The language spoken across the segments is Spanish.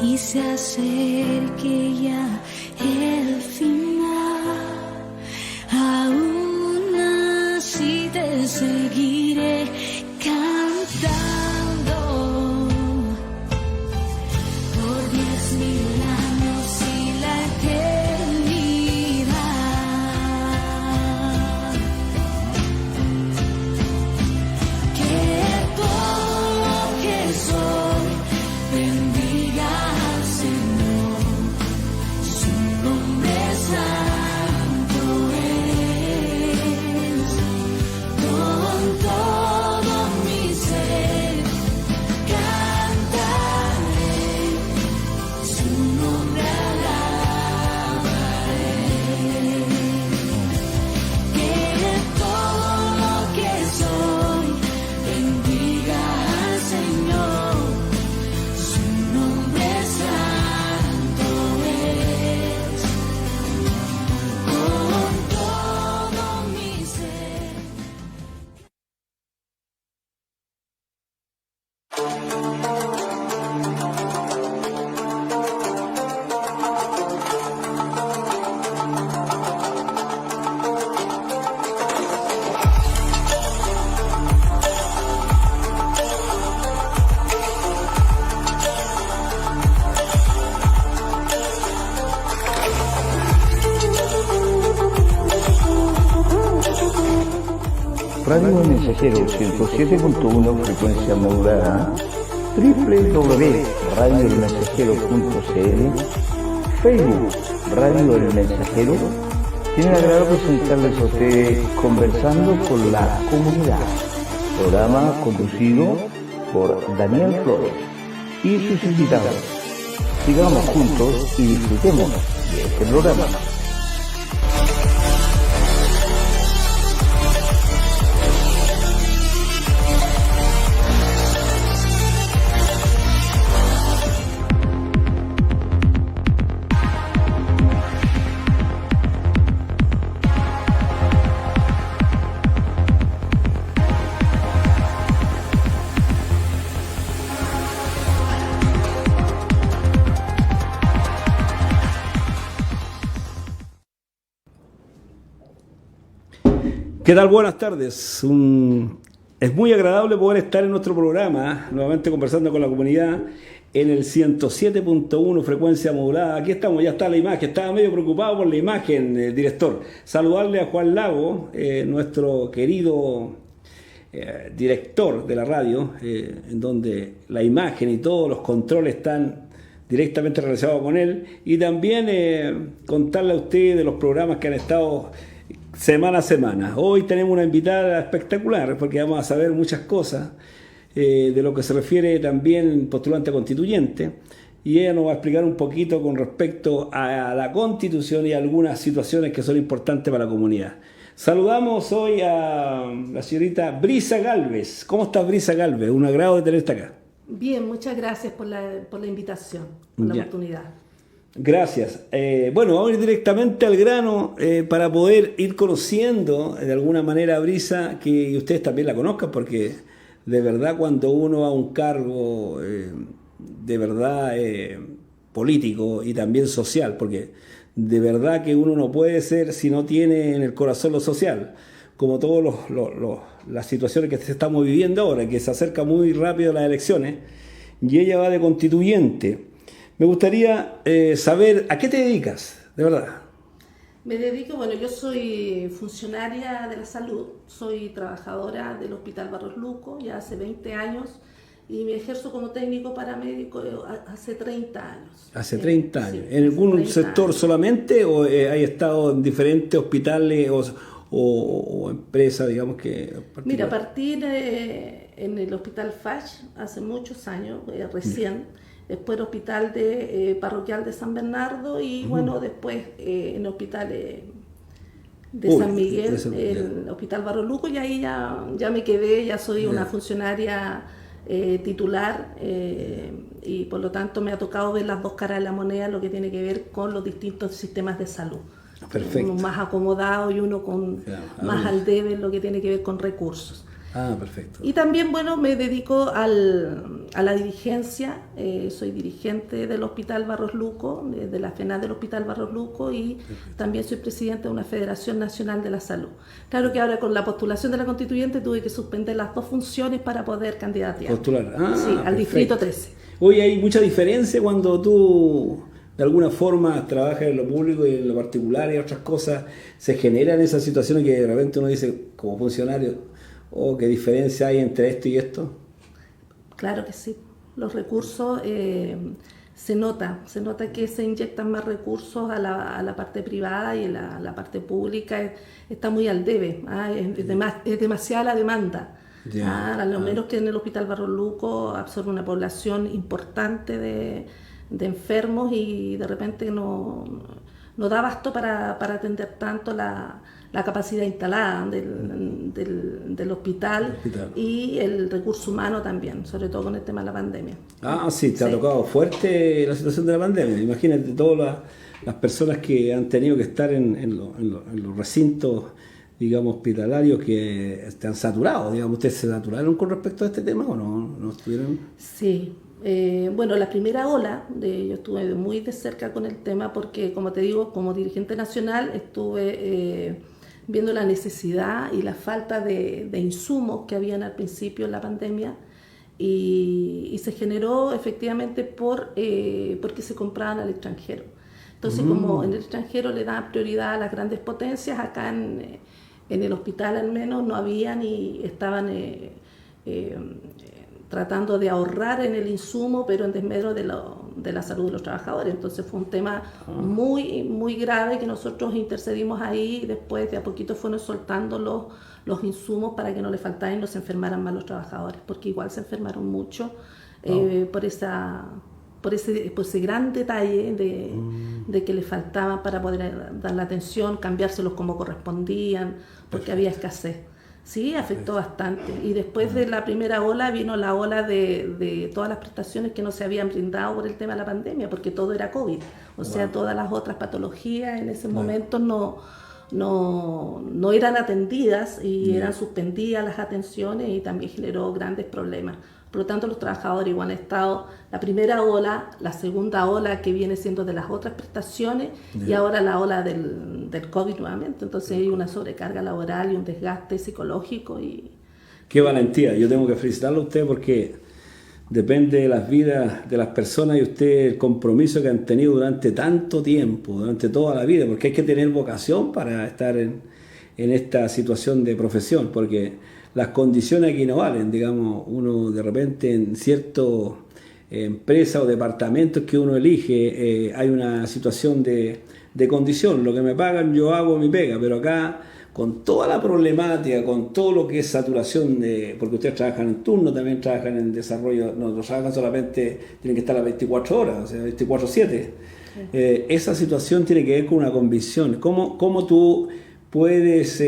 y se acerque ya el final. Aún así te seguiré cantando por 10.000 años y la eternidad. Que todo lo que soy bendiga al Señor, su nombre santo es. Con todo mi ser cantaré, su nombre alabaré. Que todo lo que soy bendiga al Señor, su nombre santo es. Con todo mi ser. Radio El Mensajero 107.1 frecuencia modulada, www.radioelmensajero.cl, Facebook Radio El Mensajero. Tiene el agrado presentarles a ustedes Conversando con la Comunidad, programa conducido por Daniel Flores y sus invitados. Sigamos juntos y disfrutemos de este programa. ¿Qué tal? Buenas tardes. Es muy agradable poder estar en nuestro programa, nuevamente conversando con la comunidad, en el 107.1 frecuencia modulada. Aquí estamos, ya está la imagen. Estaba medio preocupado por la imagen, director. Saludarle a Juan Lago, nuestro querido director de la radio, en donde la imagen y todos los controles están directamente relacionados con él. Y también contarle a usted de los programas que han estado semana a semana. Hoy tenemos una invitada espectacular porque vamos a saber muchas cosas de lo que se refiere también postulante constituyente, y ella nos va a explicar un poquito con respecto a la Constitución y algunas situaciones que son importantes para la comunidad. Saludamos hoy a la señorita Brisa Galvez. ¿Cómo estás, Brisa Galvez? Un agrado de tenerte acá. Bien, muchas gracias por la invitación, por la oportunidad. Gracias. Bueno, vamos a ir directamente al grano para poder ir conociendo de alguna manera a Brisa, que ustedes también la conozcan, porque de verdad cuando uno va a un cargo de verdad político y también social, porque de verdad que uno no puede ser si no tiene en el corazón lo social, como todas las situaciones que estamos viviendo ahora, que se acerca muy rápido las elecciones, y ella va de constituyente. Me gustaría saber a qué te dedicas, de verdad. Me dedico, bueno, yo soy funcionaria de la salud, soy trabajadora del Hospital Barros Luco ya hace 20 años y me ejerzo como técnico paramédico hace 30 años. Hace 30 años. Sí, ¿En algún sector años solamente o hay estado en diferentes hospitales o empresas, digamos que... Mira, partí en el Hospital FACH hace muchos años, recién. Después el hospital parroquial de San Bernardo y bueno, después en el hospital de San Miguel, el hospital Barros Luco, y ahí ya me quedé, ya soy una funcionaria titular y por lo tanto me ha tocado ver las dos caras de la moneda, lo que tiene que ver con los distintos sistemas de salud. Perfecto. Uno más acomodado y uno con más al debe en lo que tiene que ver con recursos. Ah, perfecto. Y también, bueno, me dedico a la dirigencia, soy dirigente del Hospital Barros Luco, de la FENAD del Hospital Barros Luco, y también soy presidente de una Federación Nacional de la Salud. Claro que ahora con la postulación de la constituyente tuve que suspender las dos funciones para poder candidatear. Postular. Ah, sí, al perfecto. Distrito 13. Oye, hay mucha diferencia cuando tú de alguna forma trabajas en lo público y en lo particular y otras cosas, se generan esas situaciones que de repente uno dice como funcionario, oh, ¿qué diferencia hay entre esto y esto? Claro que sí. Los recursos, se nota que se inyectan más recursos a la parte privada, y la parte pública está muy al debe. Es demasiada la demanda. A lo menos que en el Hospital Barros Luco absorbe una población importante de enfermos, y de repente no da abasto para atender tanto la capacidad instalada del hospital y el recurso humano también, sobre todo con el tema de la pandemia. Ah, sí, te ha tocado fuerte la situación de la pandemia. Imagínate todas las personas que han tenido que estar en los recintos, digamos, hospitalarios que están saturados. Digamos, ¿ustedes se saturaron con respecto a este tema o no estuvieron? Sí. Bueno, la primera ola, yo estuve muy de cerca con el tema porque, como te digo, como dirigente nacional estuve viendo la necesidad y la falta de insumos que habían al principio en la pandemia, y se generó efectivamente porque se compraban al extranjero. Entonces, como en el extranjero le dan prioridad a las grandes potencias, acá en el hospital al menos no habían, y estaban tratando de ahorrar en el insumo, pero en desmedro de la salud de los trabajadores. Entonces fue un tema muy, muy grave que nosotros intercedimos ahí, y después de a poquito fueron soltando los insumos para que no le faltaran y no se enfermaran más los trabajadores, porque igual se enfermaron mucho por ese gran detalle de que le faltaban para poder dar la atención, cambiárselos como correspondían, porque había escasez. Sí, afectó bastante. Y después de la primera ola vino la ola de todas las prestaciones que no se habían brindado por el tema de la pandemia, porque todo era COVID. O sea, todas las otras patologías en ese momento no eran atendidas, y eran suspendidas las atenciones, y también generó grandes problemas. Por lo tanto, los trabajadores igual han estado la primera ola, la segunda ola que viene siendo de las otras prestaciones, y ahora la ola del COVID nuevamente. Entonces hay una sobrecarga laboral y un desgaste psicológico. Qué valentía. Yo tengo que felicitarlo a usted porque depende de las vidas de las personas, y usted el compromiso que han tenido durante tanto tiempo, durante toda la vida, porque hay que tener vocación para estar en esta situación de profesión, porque las condiciones aquí no valen. Digamos, uno de repente en ciertas empresas o departamentos que uno elige, hay una situación de condición. Lo que me pagan, yo hago mi pega, pero acá, con toda la problemática, con todo lo que es saturación porque ustedes trabajan en turno, también trabajan en desarrollo, no trabajan solamente, tienen que estar las 24 horas, o sea, 24/7. Esa situación tiene que ver con una convicción. ¿Cómo tú puedes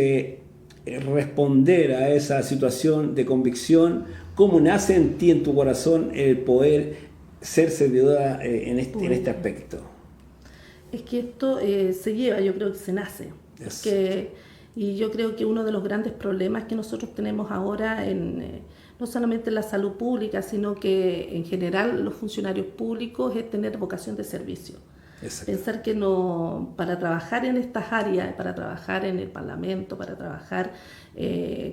responder a esa situación de convicción? ¿Cómo nace en ti, en tu corazón, el poder ser servidora en este aspecto? Es que esto se lleva, yo creo que se nace. Y yo creo que uno de los grandes problemas que nosotros tenemos ahora, no solamente en la salud pública, sino que en general los funcionarios públicos, es tener vocación de servicio. Exacto. Pensar que para trabajar en estas áreas, para trabajar en el Parlamento, para trabajar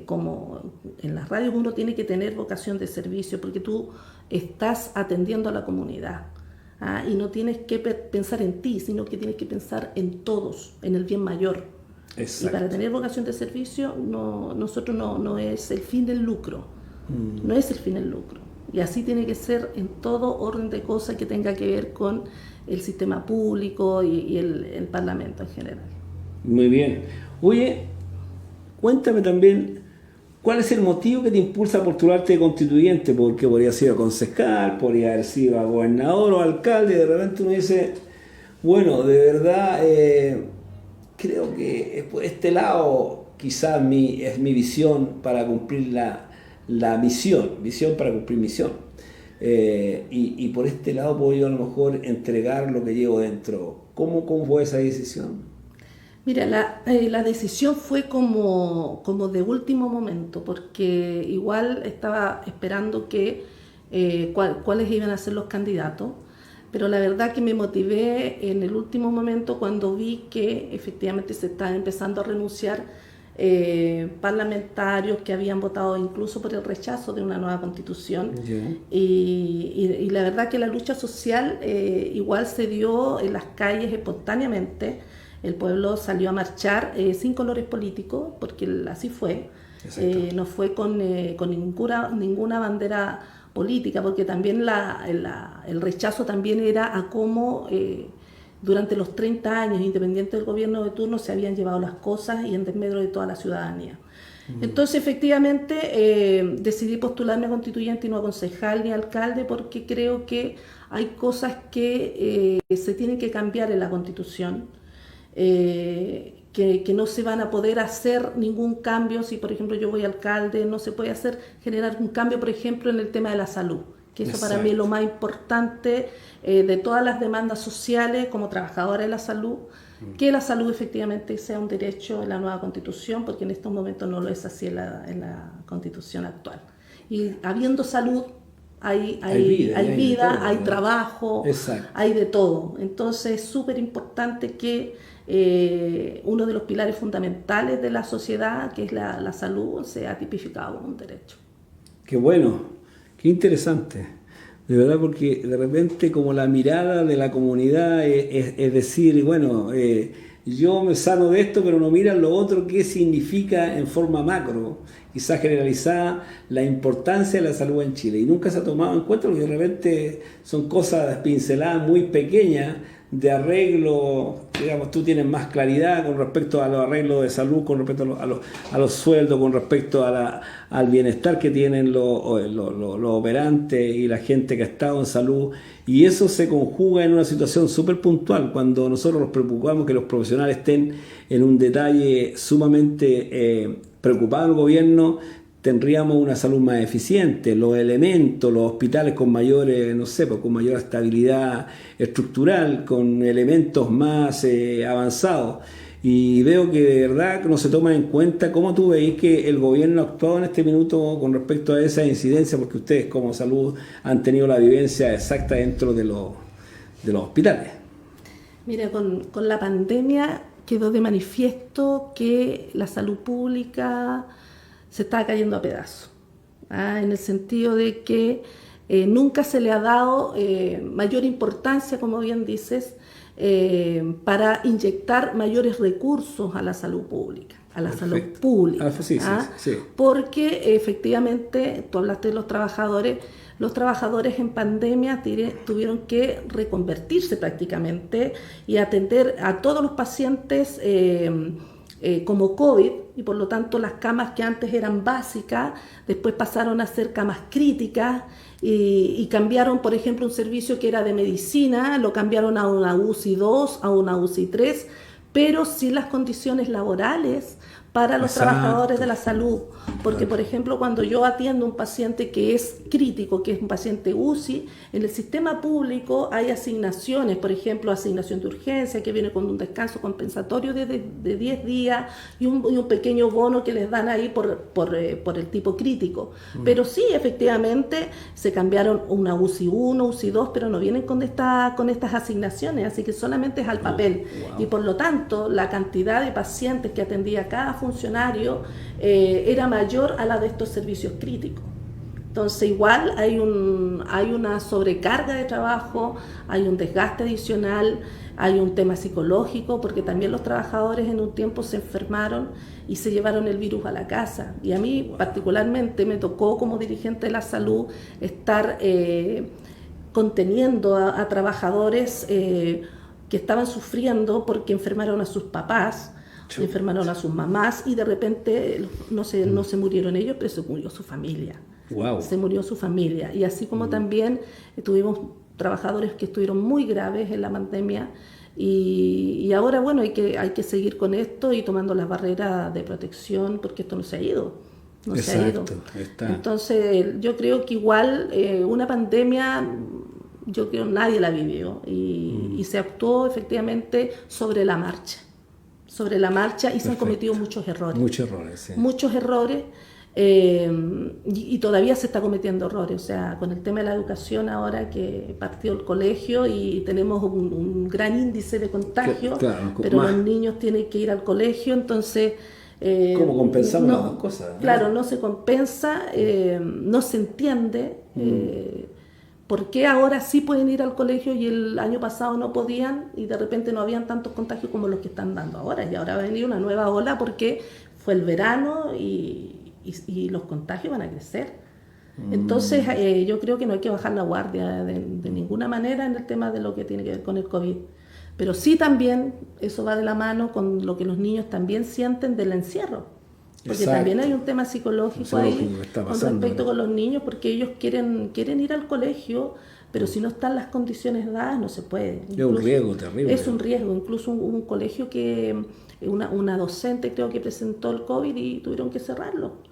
como en las radios, uno tiene que tener vocación de servicio, porque tú estás atendiendo a la comunidad. Y no tienes que pensar en ti, sino que tienes que pensar en todos, en el bien mayor. Exacto. Y para tener vocación de servicio, nosotros no es el fin del lucro, no es el fin del lucro. Y así tiene que ser en todo orden de cosas que tenga que ver con el sistema público y el Parlamento en general. Muy bien. Oye, cuéntame también, ¿cuál es el motivo que te impulsa a postularte de constituyente? Porque podría haber sido concejal, podría haber sido gobernador o alcalde, y de repente uno dice, bueno, de verdad, creo que por este lado quizás es mi visión para cumplir la visión para cumplir misión. Y por este lado puedo yo a lo mejor entregar lo que llevo dentro. ¿Cómo fue esa decisión? Mira, la decisión fue como de último momento, porque igual estaba esperando cuáles iban a ser los candidatos, pero la verdad que me motivé en el último momento cuando vi que efectivamente se estaba empezando a renunciar parlamentarios que habían votado incluso por el rechazo de una nueva constitución. Ya. Y la verdad que la lucha social igual se dio en las calles espontáneamente. El pueblo salió a marchar sin colores políticos, porque así fue. No fue con ninguna bandera política, porque también el rechazo también era a cómo durante los 30 años, independiente del gobierno de turno, se habían llevado las cosas y en desmedro de toda la ciudadanía. Entonces, efectivamente, decidí postularme a constituyente y no a concejal ni a alcalde, porque creo que hay cosas que se tienen que cambiar en la Constitución. Que no se van a poder hacer ningún cambio si, por ejemplo, yo voy alcalde, no se puede generar un cambio, por ejemplo, en el tema de la salud, que eso para mí es lo más importante de todas las demandas sociales como trabajadora de la salud, que la salud efectivamente sea un derecho en la nueva Constitución, porque en estos momentos no lo es así en la Constitución actual. Y habiendo salud, hay vida, hay trabajo, exacto, hay de todo. Entonces es súper importante que uno de los pilares fundamentales de la sociedad, que es la salud, sea tipificado como un derecho. Qué bueno, qué interesante. De verdad, porque de repente como la mirada de la comunidad es decir, bueno, yo me sano de esto, pero no miran lo otro, qué significa en forma macro, quizás generalizada, la importancia de la salud en Chile. Y nunca se ha tomado en cuenta, porque de repente son cosas pinceladas muy pequeñas de arreglo, digamos, tú tienes más claridad con respecto a los arreglos de salud, con respecto a los sueldos, con respecto al bienestar que tienen los operantes y la gente que ha estado en salud, y eso se conjuga en una situación súper puntual, cuando nosotros nos preocupamos que los profesionales estén en un detalle sumamente preocupado el gobierno, tendríamos una salud más eficiente, los elementos, los hospitales con mayor, con mayor estabilidad estructural, con elementos más avanzados. Y veo que de verdad no se toma en cuenta. ¿Cómo tú veis que el gobierno ha actuado en este minuto con respecto a esa incidencia? Porque ustedes como salud han tenido la vivencia exacta dentro de los hospitales. Mira, con la pandemia quedó de manifiesto que la salud pública se está cayendo a pedazos, en el sentido de que nunca se le ha dado mayor importancia, como bien dices, para inyectar mayores recursos a la salud pública, salud pública. Sí. Porque efectivamente, tú hablaste de los trabajadores en pandemia tuvieron que reconvertirse prácticamente y atender a todos los pacientes como COVID, y por lo tanto las camas que antes eran básicas, después pasaron a ser camas críticas y cambiaron, por ejemplo, un servicio que era de medicina, lo cambiaron a una UCI 2, a una UCI 3, pero sin las condiciones laborales para los trabajadores de la salud. Porque, por ejemplo, cuando yo atiendo a un paciente que es crítico, que es un paciente UCI, en el sistema público hay asignaciones, por ejemplo, asignación de urgencia, que viene con un descanso compensatorio de 10 días y un pequeño bono que les dan ahí por el tipo crítico. Pero sí, efectivamente, se cambiaron una UCI 1, UCI 2, pero no vienen con estas asignaciones, así que solamente es al papel. Y por lo tanto, la cantidad de pacientes que atendía cada funcionario era mayor a la de estos servicios críticos. Entonces igual hay una sobrecarga de trabajo, hay un desgaste adicional, hay un tema psicológico, porque también los trabajadores en un tiempo se enfermaron y se llevaron el virus a la casa. Y a mí particularmente me tocó como dirigente de la salud estar conteniendo a trabajadores que estaban sufriendo porque enfermaron a sus papás, enfermaron a sus mamás, y de repente no se murieron ellos, pero se murió su familia. Wow. Se murió su familia. Y así como también tuvimos trabajadores que estuvieron muy graves en la pandemia, y ahora bueno, hay que seguir con esto y tomando las barreras de protección, porque esto no se ha ido. Entonces yo creo que igual una pandemia, yo creo nadie la vivió, y se actuó efectivamente sobre la marcha. sobre la marcha y se han Perfecto. cometido muchos errores. Muchos errores, sí. Muchos errores y todavía se está cometiendo errores. O sea, con el tema de la educación ahora que partió el colegio y tenemos un gran índice de contagio, Claro, pero más. los niños tienen que ir al colegio, entonces... ¿Cómo compensamos no, las dos cosas? ¿No? Claro, no se compensa, no se entiende por qué ahora sí pueden ir al colegio y el año pasado no podían y de repente no habían tantos contagios como los que están dando ahora. Y ahora va a venir una nueva ola porque fue el verano y los contagios van a crecer. Entonces yo creo que no hay que bajar la guardia de ninguna manera en el tema de lo que tiene que ver con el COVID. Pero sí también eso va de la mano con lo que los niños también sienten del encierro. Porque Exacto. también hay un tema psicológico ahí Psicológico que está con pasando, respecto ¿no? con los niños, porque ellos quieren ir al colegio, pero si no están las condiciones dadas no se puede. Es un riesgo terrible. Es un riesgo. Incluso un colegio que una docente creo que presentó el COVID y tuvieron que cerrarlo.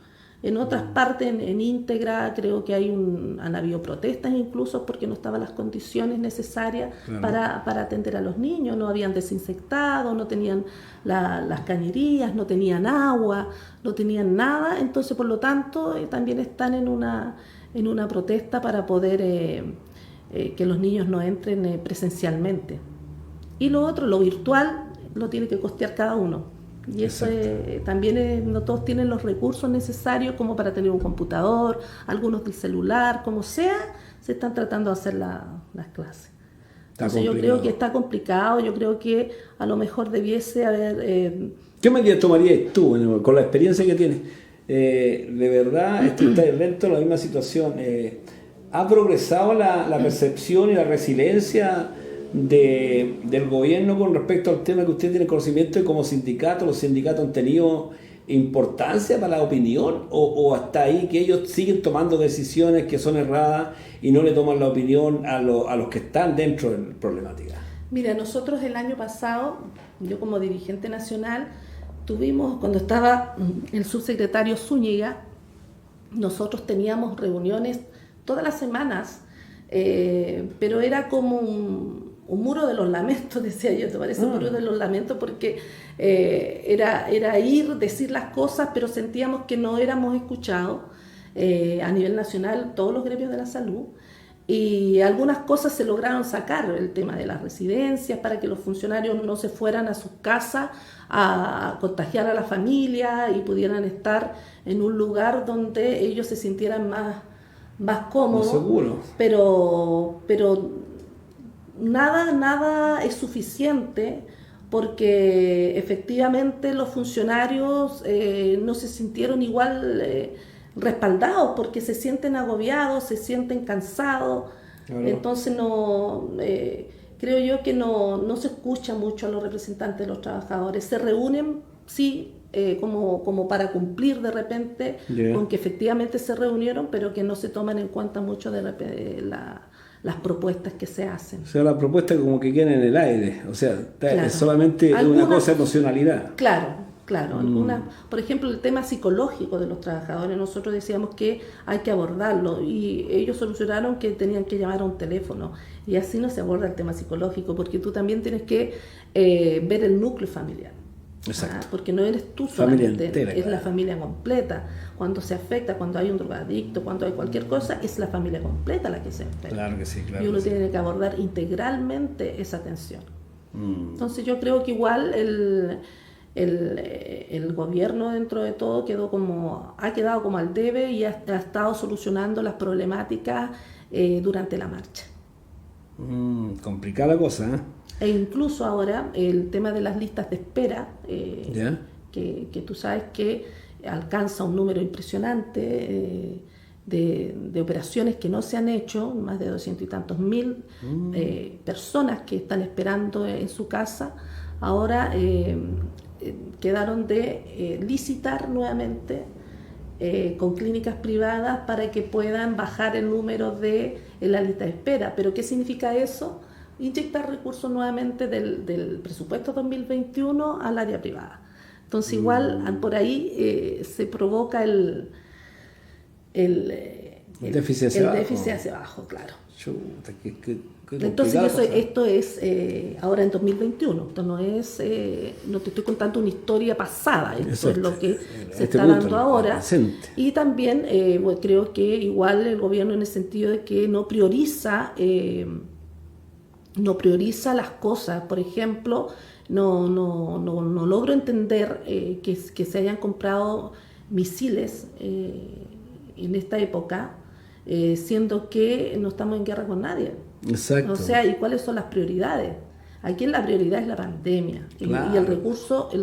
En otras partes, en íntegra, creo que han habido protestas incluso porque no estaban las condiciones necesarias Claro. para atender a los niños, no habían desinfectado, no tenían las cañerías, no tenían agua, no tenían nada, entonces por lo tanto también están en una protesta para poder que los niños no entren presencialmente. Y lo otro, lo virtual, lo tiene que costear cada uno. Y eso también no todos tienen los recursos necesarios como para tener un computador, algunos del celular, como sea, se están tratando de hacer las clases. Entonces yo creo que está complicado, yo creo que a lo mejor debiese haber... ¿Qué medidas tomarías tú con la experiencia que tienes? De verdad, está dentro de la misma situación. ¿Ha progresado la percepción y la resiliencia del gobierno con respecto al tema que usted tiene conocimiento y como sindicato, los sindicatos han tenido importancia para la opinión o hasta ahí que ellos siguen tomando decisiones que son erradas y no le toman la opinión a los que están dentro de la problemática? Mira, nosotros el año pasado, yo como dirigente nacional, tuvimos, cuando estaba el subsecretario Zúñiga, nosotros teníamos reuniones todas las semanas, pero era como un muro de los lamentos, decía yo, ¿te parece? Un muro de los lamentos porque era ir, decir las cosas, pero sentíamos que no éramos escuchados a nivel nacional, todos los gremios de la salud, y algunas cosas se lograron sacar, el tema de las residencias, para que los funcionarios no se fueran a sus casas a contagiar a la familia y pudieran estar en un lugar donde ellos se sintieran más cómodos. Seguro. Pero nada es suficiente porque efectivamente los funcionarios no se sintieron igual respaldados porque se sienten agobiados, se sienten cansados. Claro. Entonces creo yo que no se escucha mucho a los representantes de los trabajadores. Se reúnen, sí, como para cumplir de repente con que efectivamente se reunieron, pero que no se toman en cuenta mucho de repente las propuestas que se hacen. O sea, las propuestas como que quedan en el aire, o sea, claro. Es solamente una cosa de emocionalidad. Claro. Por ejemplo, el tema psicológico de los trabajadores, nosotros decíamos que hay que abordarlo y ellos solucionaron que tenían que llamar a un teléfono y así no se aborda el tema psicológico porque tú también tienes que ver el núcleo familiar. Exacto. Porque no eres tú solamente, es la familia completa. Cuando se afecta, cuando hay un drogadicto, cuando hay cualquier cosa, es la familia completa la que se afecta. Claro que sí, claro. Y uno tiene que abordar integralmente esa atención. Entonces yo creo que igual el gobierno dentro de todo ha quedado como al debe y ha estado solucionando las problemáticas durante la marcha. Complicada la cosa, ¿eh? E incluso ahora el tema de las listas de espera, que tú sabes que alcanza un número impresionante de operaciones que no se han hecho, más de 200 y tantos mil personas que están esperando en su casa, ahora quedaron de licitar nuevamente con clínicas privadas para que puedan bajar el número en la lista de espera. ¿Pero qué significa eso? Inyectar recursos nuevamente del presupuesto 2021 al área privada. Entonces igual por ahí se provoca el déficit hacia abajo. Claro. Chuta, Qué Entonces complicada cosa. esto es ahora en 2021, esto no es, no te estoy contando una historia pasada, esto Exacto. es lo que Este se está punto, dando el ahora. presente. Y también bueno, creo que igual el gobierno en el sentido de que no prioriza las cosas. Por ejemplo, no logro entender que se hayan comprado misiles en esta época, siendo que no estamos en guerra con nadie. Exacto. O sea, ¿y cuáles son las prioridades? Aquí la prioridad es la pandemia. Claro. Y el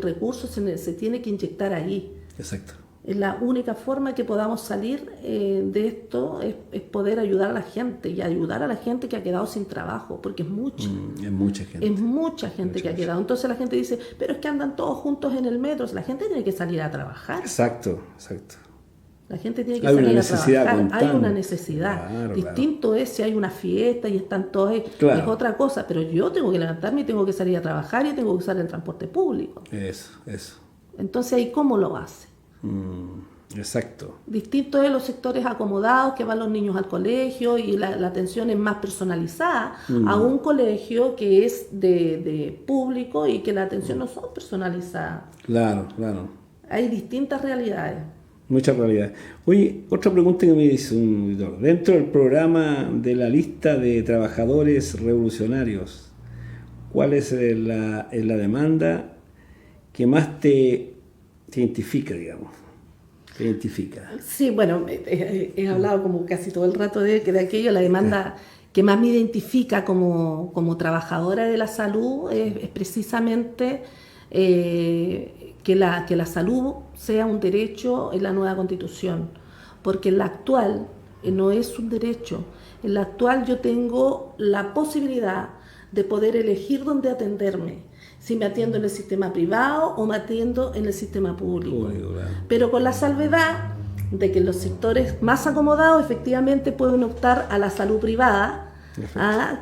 recurso se tiene que inyectar ahí. Exacto. Es la única forma que podamos salir de esto, es poder ayudar a la gente y ayudar a la gente que ha quedado sin trabajo, porque es mucha. Es mucha gente. Es mucha gente que ha quedado. Entonces la gente dice, pero es que andan todos juntos en el metro. La gente tiene que salir a trabajar. Exacto. La gente tiene que Hay una salir a necesidad trabajar. Hay constante. una necesidad. Claro, Distinto es si hay una fiesta y están todos, Claro. es otra cosa. Pero yo tengo que levantarme y tengo que salir a trabajar y tengo que usar el transporte público. Eso. Entonces ahí ¿cómo lo hace? Exacto. Distinto es los sectores acomodados que van los niños al colegio y la atención es más personalizada a un colegio que es de público y que la atención no son personalizadas. Claro. Hay distintas realidades. Mucha realidad. Oye, otra pregunta que me hizo un auditor. Dentro del programa de la lista de trabajadores revolucionarios, ¿cuál es la demanda que más te identifica, digamos? Te identifica. Sí, bueno, he hablado como casi todo el rato de aquello. La demanda que más me identifica como trabajadora de la salud es precisamente que la salud sea un derecho en la nueva Constitución, porque en la actual no es un derecho. En la actual yo tengo la posibilidad de poder elegir dónde atenderme, si me atiendo en el sistema privado o me atiendo en el sistema público. Claro. Pero con la salvedad de que los sectores más acomodados efectivamente pueden optar a la salud privada,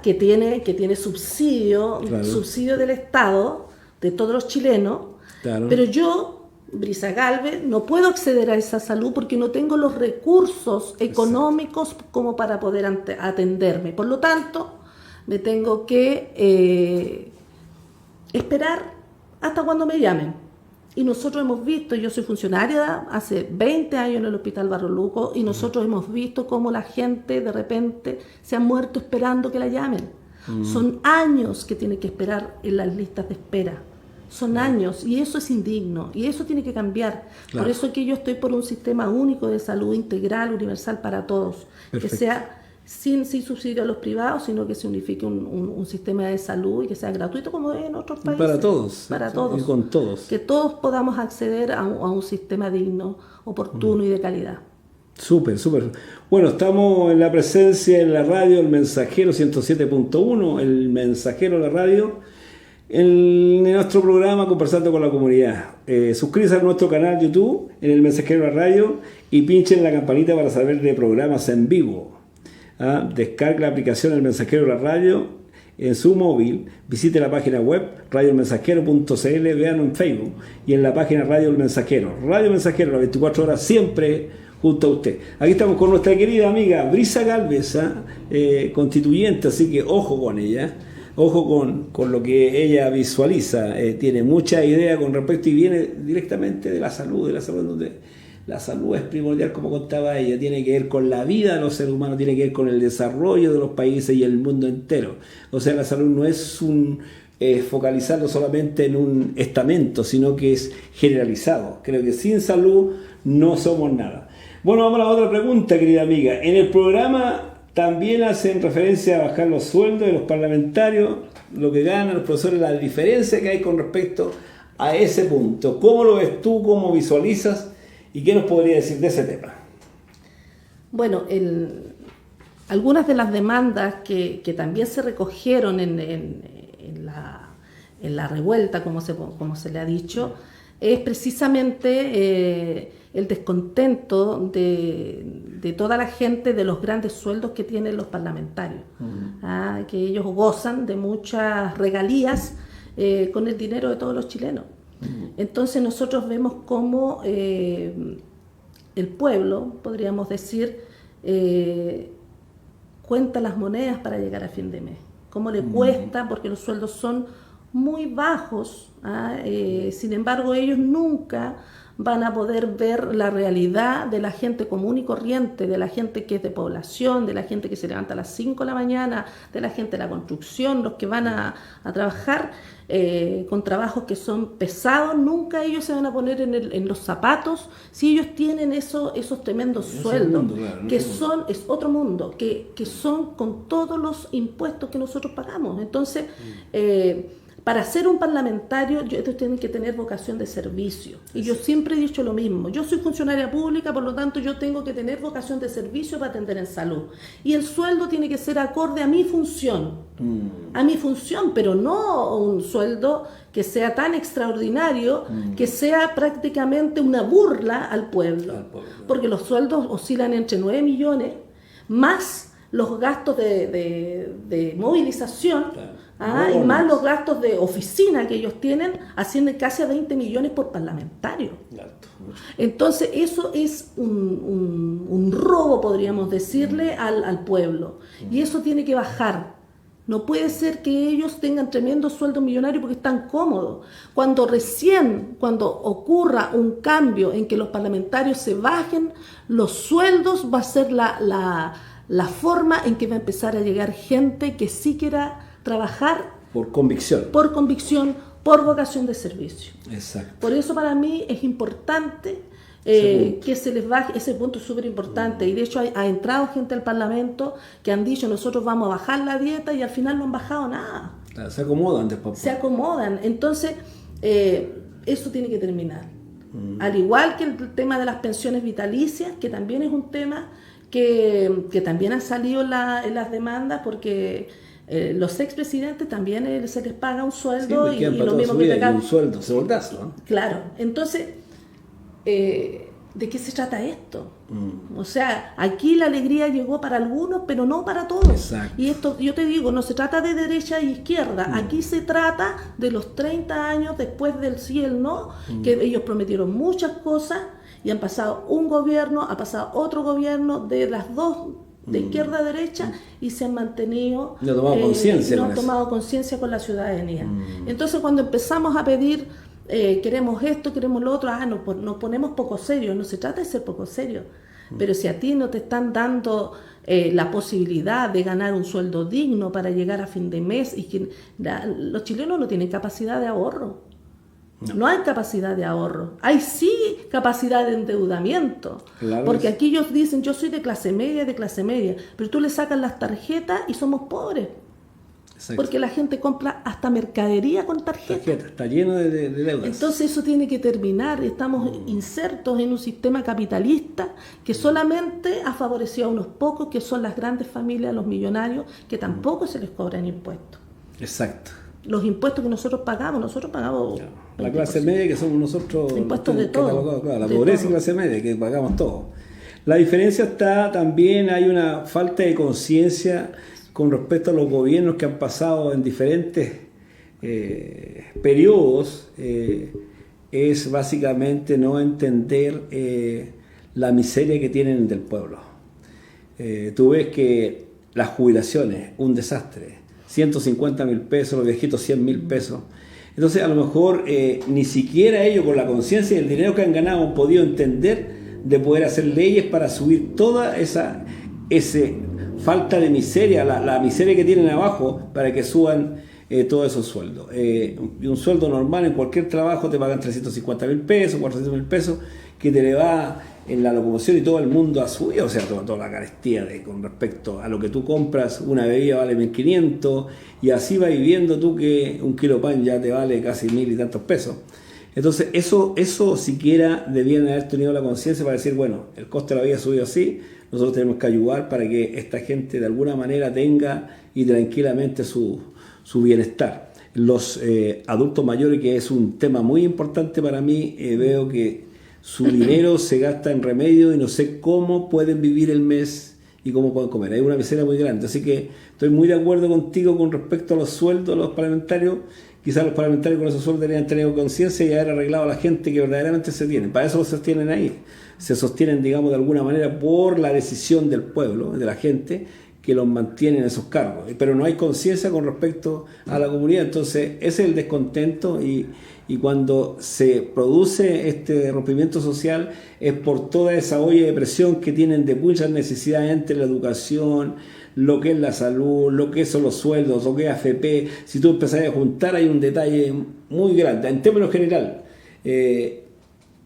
que tiene subsidio del Estado, de todos los chilenos, Claro. pero yo, Brisa Galvez, no puedo acceder a esa salud porque no tengo los recursos económicos como para poder atenderme. Por lo tanto, me tengo que esperar hasta cuando me llamen. Y nosotros hemos visto, yo soy funcionaria hace 20 años en el Hospital Barro Luco, y nosotros hemos visto cómo la gente de repente se ha muerto esperando que la llamen. Son años que tiene que esperar en las listas de espera. Son años, y eso es indigno, y eso tiene que cambiar. Claro. Por eso es que yo estoy por un sistema único de salud integral, universal para todos. Perfecto. Que sea sin subsidio a los privados, sino que se unifique un sistema de salud y que sea gratuito como es en otros países. Para todos. Para todos. Y con todos. Que todos podamos acceder a un sistema digno, oportuno y de calidad. Súper. Bueno, estamos en la presencia en la radio, el Mensajero 107.1, el Mensajero, la radio, en nuestro programa Conversando con la Comunidad. Suscríbase a nuestro canal YouTube, en el Mensajero, la radio, y pinchen la campanita para saber de programas en vivo. Descargue la aplicación El Mensajero, la radio, en su móvil, visite la página web radiomensajero.cl, véanlo en Facebook y en la página Radio El Mensajero. Radio Mensajero, las 24 horas siempre junto a usted. Aquí estamos con nuestra querida amiga Brisa Galvez, constituyente, así que ojo con ella, ojo con lo que ella visualiza. Tiene mucha idea con respecto y viene directamente de la salud donde la salud es primordial, como contaba ella, tiene que ver con la vida de los seres humanos, tiene que ver con el desarrollo de los países y el mundo entero. O sea, la salud no es focalizarlo solamente en un estamento, sino que es generalizado. Creo que sin salud no somos nada. Bueno, vamos a la otra pregunta, querida amiga. En el programa también hacen referencia a bajar los sueldos de los parlamentarios, lo que ganan los profesores, la diferencia que hay con respecto a ese punto. ¿Cómo lo ves tú? ¿Cómo visualizas? ¿Y qué nos podría decir de ese tema? Bueno, algunas de las demandas que también se recogieron en la revuelta, como se le ha dicho, es precisamente el descontento de toda la gente de los grandes sueldos que tienen los parlamentarios, que ellos gozan de muchas regalías con el dinero de todos los chilenos. Entonces nosotros vemos cómo el pueblo, podríamos decir, cuenta las monedas para llegar a fin de mes. cómo le cuesta, porque los sueldos son muy bajos. Sin embargo, ellos nunca van a poder ver la realidad de la gente común y corriente, de la gente que es de población, de la gente que se levanta a las 5 de la mañana, de la gente de la construcción, los que van a trabajar con trabajos que son pesados. Nunca ellos se van a poner en los zapatos si ellos tienen esos tremendos sueldos, mundo, claro, que es otro mundo, que son con todos los impuestos que nosotros pagamos. Entonces, para ser un parlamentario, ellos tienen que tener vocación de servicio. Y yo siempre he dicho lo mismo. Yo soy funcionaria pública, por lo tanto yo tengo que tener vocación de servicio para atender en salud. Y el sueldo tiene que ser acorde a mi función. A mi función, pero no un sueldo que sea tan extraordinario, que sea prácticamente una burla al pueblo. Porque los sueldos oscilan entre 9 millones, más los gastos de movilización, y más los gastos de oficina que ellos tienen, ascienden casi a 20 millones por parlamentario. Entonces eso es un robo, podríamos decirle, al pueblo. Y eso tiene que bajar. No puede ser que ellos tengan tremendos sueldos millonarios porque están cómodos. Cuando ocurra un cambio en que los parlamentarios se bajen los sueldos, va a ser la forma en que va a empezar a llegar gente que sí quiera trabajar por convicción, por vocación de servicio. Exacto. Por eso para mí es importante que se les baje. Ese punto es súper importante, y de hecho ha entrado gente al Parlamento que han dicho nosotros vamos a bajar la dieta, y al final no han bajado nada. Claro, se acomodan después. Se acomodan. Entonces eso tiene que terminar. Al igual que el tema de las pensiones vitalicias, que también es un tema que también ha salido en las demandas, porque los expresidentes también se les paga un sueldo, y lo mismo que te un sueldo, sueldazo, ¿no? Claro. Entonces, ¿de qué se trata esto? O sea, aquí la alegría llegó para algunos, pero no para todos. Exacto. Y esto, yo te digo, no se trata de derecha e izquierda. Aquí se trata de los 30 años después del sí y el no, que ellos prometieron muchas cosas, y han pasado un gobierno, ha pasado otro gobierno, de las dos, de izquierda a derecha, y se han mantenido, no han tomado conciencia con la ciudadanía. Entonces, cuando empezamos a pedir, queremos esto, queremos lo otro, nos ponemos poco serios. No se trata de ser poco serios, pero si a ti no te están dando la posibilidad de ganar un sueldo digno para llegar a fin de mes, y que los chilenos no tienen capacidad de ahorro. No hay capacidad de ahorro. Hay sí capacidad de endeudamiento. Claro, porque aquí ellos dicen, yo soy de clase media, pero tú le sacas las tarjetas y somos pobres. Exacto. Porque la gente compra hasta mercadería con tarjeta. Está lleno de deudas. Entonces eso tiene que terminar. Estamos insertos en un sistema capitalista que solamente ha favorecido a unos pocos, que son las grandes familias, los millonarios, que tampoco se les cobran impuestos. Exacto. Los impuestos que nosotros pagamos la clase media, que somos nosotros, impuestos de todo, claro, la pobreza y clase media, que pagamos todo. La diferencia está también, hay una falta de conciencia con respecto a los gobiernos que han pasado en diferentes periodos. Es básicamente no entender la miseria que tienen del pueblo. Tú ves que las jubilaciones, un desastre, 150.000 pesos, los viejitos 100.000 pesos. Entonces, a lo mejor ni siquiera ellos, con la conciencia y el dinero que han ganado, han podido entender de poder hacer leyes para subir toda esa falta de miseria, la miseria que tienen abajo, para que suban todos esos sueldos. Un sueldo normal en cualquier trabajo te pagan 350.000 pesos, 400.000 pesos, que te le va en la locomoción, y todo el mundo ha subido, o sea, toda la carestía con respecto a lo que tú compras. Una bebida vale 1.500, y así vas viviendo tú, que un kilo de pan ya te vale casi 1.000 y tantos pesos. Entonces eso siquiera debían haber tenido la conciencia para decir, bueno, el coste de la vida ha subido así, nosotros tenemos que ayudar para que esta gente de alguna manera tenga y tranquilamente su bienestar. Los adultos mayores, que es un tema muy importante para mí, veo que su dinero se gasta en remedio y no sé cómo pueden vivir el mes y cómo pueden comer. Hay una miseria muy grande. Así que estoy muy de acuerdo contigo con respecto a los sueldos de los parlamentarios. Quizás los parlamentarios con esos sueldos deberían tener conciencia y haber arreglado a la gente que verdaderamente se tienen. Para eso los sostienen ahí. Se sostienen, digamos, de alguna manera por la decisión del pueblo, de la gente, que los mantienen en esos cargos, pero no hay conciencia con respecto a la comunidad. Entonces ese es el descontento, y cuando se produce este rompimiento social es por toda esa olla de presión que tienen de muchas necesidades entre la educación, lo que es la salud, lo que son los sueldos, lo que es AFP. Si tú empezás a juntar, hay un detalle muy grande. En términos general,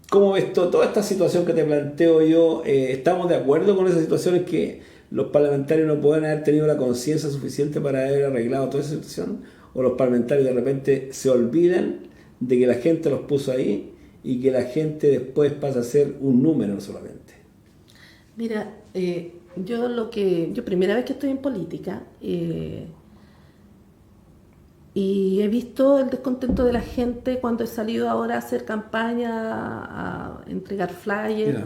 ¿cómo ves toda esta situación que te planteo yo? ¿Estamos de acuerdo con esas situaciones que los parlamentarios no pueden haber tenido la conciencia suficiente para haber arreglado toda esa situación? ¿O los parlamentarios de repente se olvidan de que la gente los puso ahí y que la gente después pasa a ser un número solamente? Mira, yo primera vez que estoy en política, y he visto el descontento de la gente cuando he salido ahora a hacer campaña, a entregar flyers.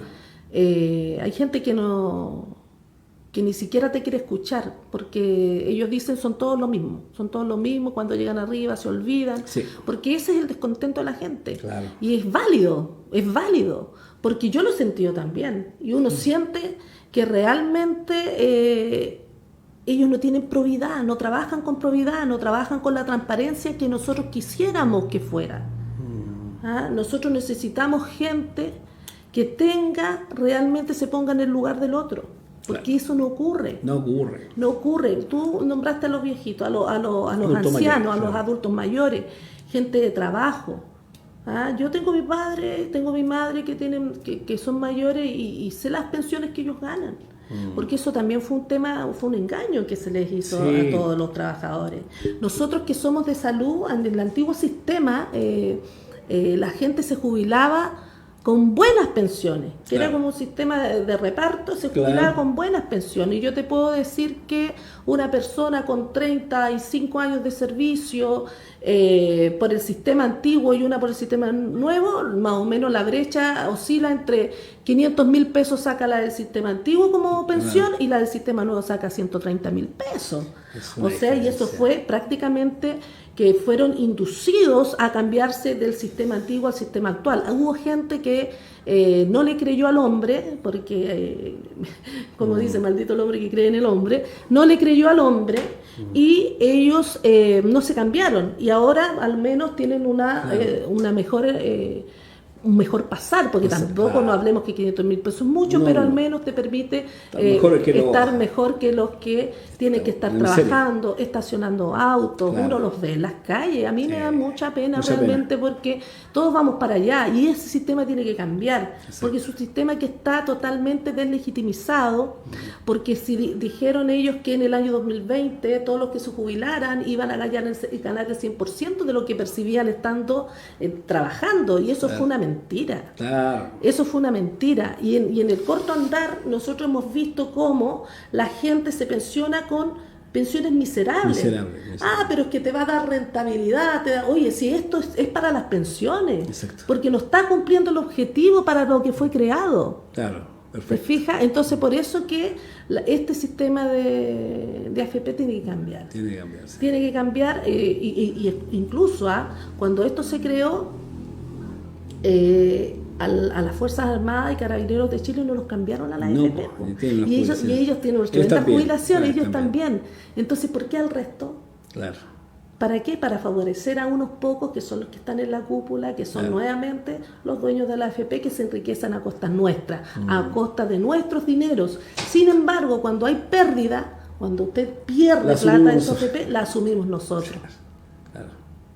Hay gente que ni siquiera te quiere escuchar, porque ellos dicen son todos lo mismo, cuando llegan arriba se olvidan, porque ese es el descontento de la gente. Claro. Y es válido, porque yo lo he sentido también, y uno siente que realmente ellos no tienen probidad, no trabajan con probidad, no trabajan con la transparencia que nosotros quisiéramos que fuera. Nosotros necesitamos gente que realmente se ponga en el lugar del otro, porque eso no ocurre. No ocurre. Tú nombraste a los viejitos, a los ancianos, mayores, a los adultos mayores, gente de trabajo. Yo tengo mi padre, tengo mi madre que son mayores, y sé las pensiones que ellos ganan. Porque eso también fue un engaño que se les hizo a todos los trabajadores. Nosotros que somos de salud, en el antiguo sistema, la gente se jubilaba con buenas pensiones, que era como un sistema de reparto, se jubilaba con buenas pensiones. Y yo te puedo decir que una persona con 35 años de servicio por el sistema antiguo y una por el sistema nuevo, más o menos la brecha oscila entre 500.000 pesos saca la del sistema antiguo como pensión, y la del sistema nuevo saca 130.000 pesos. O sea, y eso fue prácticamente que fueron inducidos a cambiarse del sistema antiguo al sistema actual. Hubo gente que no le creyó al hombre, porque, como dice, maldito el hombre que cree en el hombre, no le creyó al hombre, y ellos no se cambiaron, y ahora al menos tienen una mejor... un mejor pasar, porque tampoco no hablemos que 500.000 pesos es mucho, pero al menos te permite estar mejor que los que tienen que estar trabajando, estacionando autos. Uno los ve en las calles. A mí me da mucha pena realmente, porque todos vamos para allá, y ese sistema tiene que cambiar, porque es un sistema que está totalmente deslegitimizado, porque si dijeron ellos que en el año 2020 todos los que se jubilaran iban a ganar el 100% de lo que percibían estando trabajando, y eso fue una mentira. Eso fue una mentira, y en el corto andar nosotros hemos visto cómo la gente se pensiona con pensiones miserables. Pero es que te va a dar rentabilidad, oye, si esto es para las pensiones, porque no está cumpliendo el objetivo para lo que fue creado. ¿Te fijas? Entonces, por eso que este sistema de AFP tiene que cambiar. Tiene que cambiar, y incluso cuando esto se creó, a las Fuerzas Armadas y Carabineros de Chile no los cambiaron a la AFP. Y ellos tienen nuestra jubilación, ellos también. Entonces, ¿por qué al resto? ¿Para qué? Para favorecer a unos pocos que son los que están en la cúpula, que son nuevamente los dueños de la AFP, que se enriquecen a costa nuestra, a costa de nuestros dineros. Sin embargo, cuando hay pérdida, cuando usted pierde plata en su AFP, la asumimos nosotros.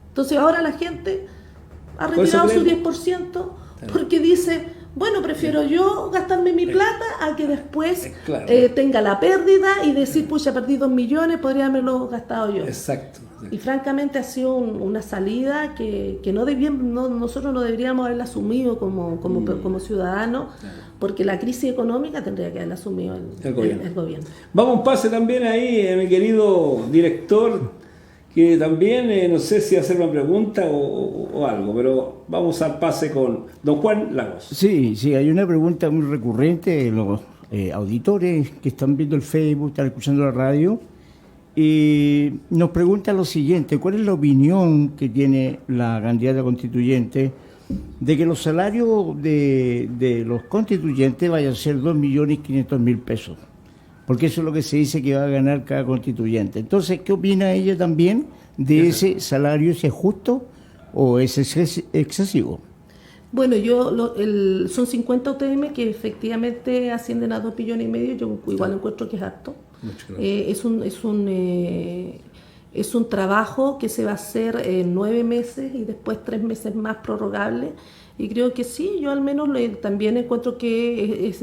Entonces ahora la gente ha retirado su 10% porque dice, bueno, prefiero yo gastarme mi plata a que después tenga la pérdida y decir, pucha, perdí 2 millones, podría haberlo gastado yo. Y francamente ha sido una salida que nosotros no deberíamos haberla asumido como ciudadanos, porque la crisis económica tendría que haberla asumido el gobierno. Vamos un pase también ahí, mi querido director, que también no sé si hacer una pregunta o algo, pero vamos al pase con don Juan Lagos. Sí, hay una pregunta muy recurrente de los auditores que están viendo el Facebook, están escuchando la radio, y nos pregunta lo siguiente: ¿cuál es la opinión que tiene la candidata constituyente de que los salarios de los constituyentes vayan a ser 2.500.000 pesos? porque eso es lo que se dice que va a ganar cada constituyente. Entonces, ¿qué opina ella también de ese salario, si es justo o es excesivo? Bueno, son 50 UTM que efectivamente ascienden a 2,5 billones. Yo igual encuentro que es harto. Es un trabajo que se va a hacer en 9 meses y después 3 meses más prorrogable. Y creo que sí, yo al menos también encuentro que es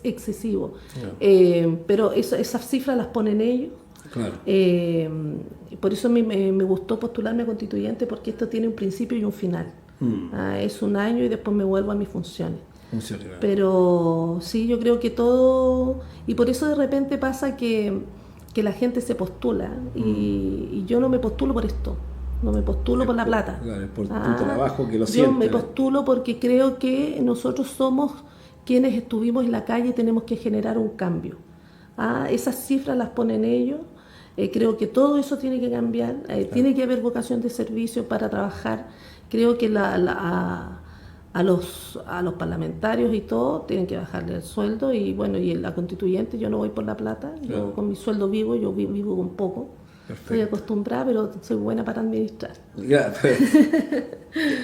excesivo. Pero esas cifras las ponen ellos. Claro. Por eso a mí me gustó postularme a constituyente, porque esto tiene un principio y un final. Es un año y después me vuelvo a mis funciones. Pero sí, yo creo que todo... Y por eso de repente pasa que la gente se postula y yo no me postulo por esto. No me postulo por la plata. Claro, por tu trabajo que lo siento. Yo me postulo porque creo que nosotros somos quienes estuvimos en la calle y tenemos que generar un cambio. Esas cifras las ponen ellos. Creo que todo eso tiene que cambiar. Tiene que haber vocación de servicio para trabajar. Creo que a los parlamentarios y todo tienen que bajarle el sueldo. Y bueno, y la constituyente, yo no voy por la plata. Claro. Yo con mi sueldo vivo, yo vivo con poco. Perfecto. Estoy acostumbrada, pero soy buena para administrar. Ya,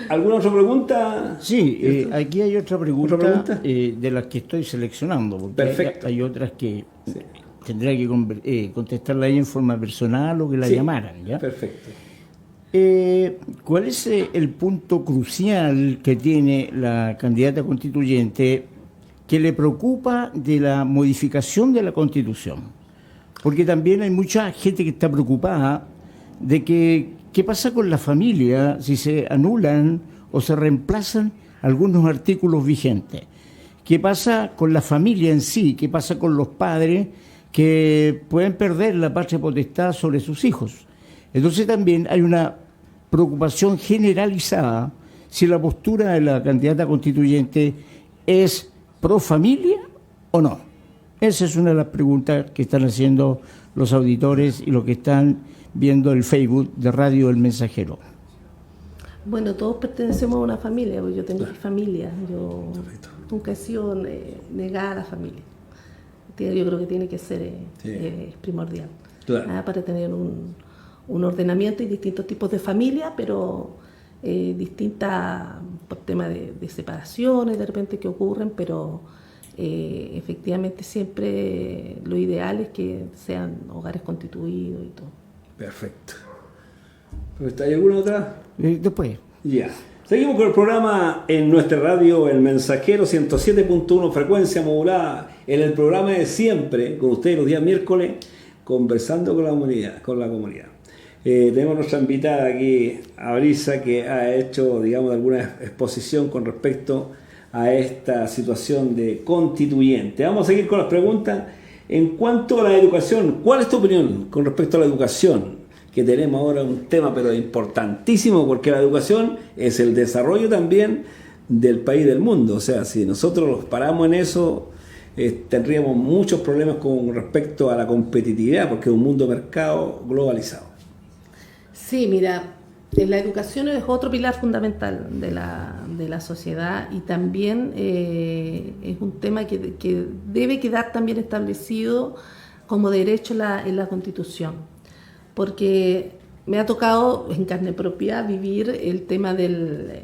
¿alguna otra pregunta? Sí, aquí hay otra pregunta, pregunta? De las que estoy seleccionando, porque Perfecto. hay otras que tendría que contestarla ahí en forma personal o que la llamaran. ¿Ya? Perfecto. ¿Cuál es el punto crucial que tiene la candidata constituyente que le preocupa de la modificación de la Constitución? Porque también hay mucha gente que está preocupada de que qué pasa con la familia si se anulan o se reemplazan algunos artículos vigentes. ¿Qué pasa con la familia en sí? ¿Qué pasa con los padres que pueden perder la patria potestad sobre sus hijos? Entonces también hay una preocupación generalizada si la postura de la candidata constituyente es pro familia o no. Esa es una de las preguntas que están haciendo los auditores y los que están viendo el Facebook de Radio El Mensajero. Bueno, todos pertenecemos a una familia, porque yo tengo mi familia. Yo nunca he sido negada a la familia. Yo creo que tiene que ser primordial. Claro. Para tener un ordenamiento y distintos tipos de familia, pero distintas por temas de separaciones de repente que ocurren, pero efectivamente siempre lo ideal es que sean hogares constituidos y todo. Perfecto. ¿Hay alguna otra? Después. Ya. Seguimos con el programa en nuestra radio El Mensajero 107.1 frecuencia modulada, en el programa de siempre, con ustedes los días miércoles, conversando con la comunidad. Tenemos nuestra invitada aquí, Abrisa, que ha hecho, digamos, alguna exposición con respecto a esta situación de constituyente. Vamos a seguir con las preguntas. En cuanto a la educación, ¿cuál es tu opinión con respecto a la educación? Que tenemos ahora un tema pero importantísimo, porque la educación es el desarrollo también del país y del mundo. O sea, si nosotros los paramos en eso, tendríamos muchos problemas con respecto a la competitividad, porque es un mundo mercado globalizado. Sí, mira, la educación es otro pilar fundamental de la sociedad, y también es un tema que debe quedar también establecido como derecho en la Constitución, porque me ha tocado en carne propia vivir el tema del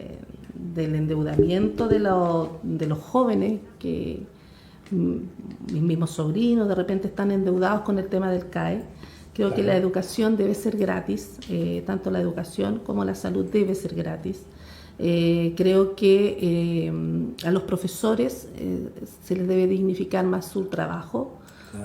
endeudamiento de los jóvenes, que mis mismos sobrinos de repente están endeudados con el tema del CAE. Creo que la educación debe ser gratis, tanto la educación como la salud debe ser gratis. Creo que a los profesores se les debe dignificar más su trabajo,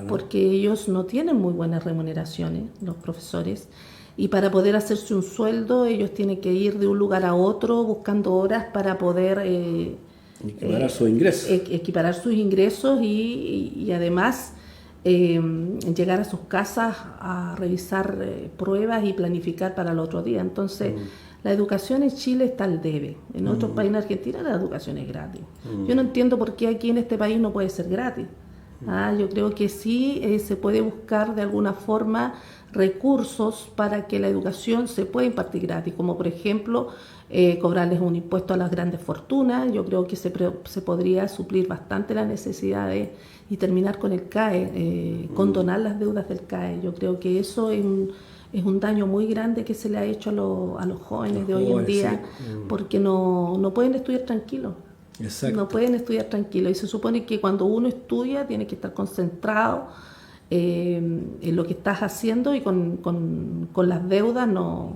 porque ellos no tienen muy buenas remuneraciones, los profesores, y para poder hacerse un sueldo ellos tienen que ir de un lugar a otro buscando horas para poder equiparar sus ingresos. Equiparar sus ingresos y además llegar a sus casas a revisar pruebas y planificar para el otro día. Entonces, la educación en Chile está al debe. En otros países, en Argentina, la educación es gratis. Yo no entiendo por qué aquí en este país no puede ser gratis. Yo creo que sí se puede buscar de alguna forma recursos para que la educación se pueda impartir gratis, como por ejemplo cobrarles un impuesto a las grandes fortunas. Yo creo que se podría suplir bastante la necesidad y terminar con el CAE, condonar las deudas del CAE. Yo creo que eso es un daño muy grande que se le ha hecho a los jóvenes de hoy en día, porque no pueden estudiar tranquilos. Exacto. No pueden estudiar tranquilos, y se supone que cuando uno estudia tiene que estar concentrado en lo que estás haciendo, y con las deudas no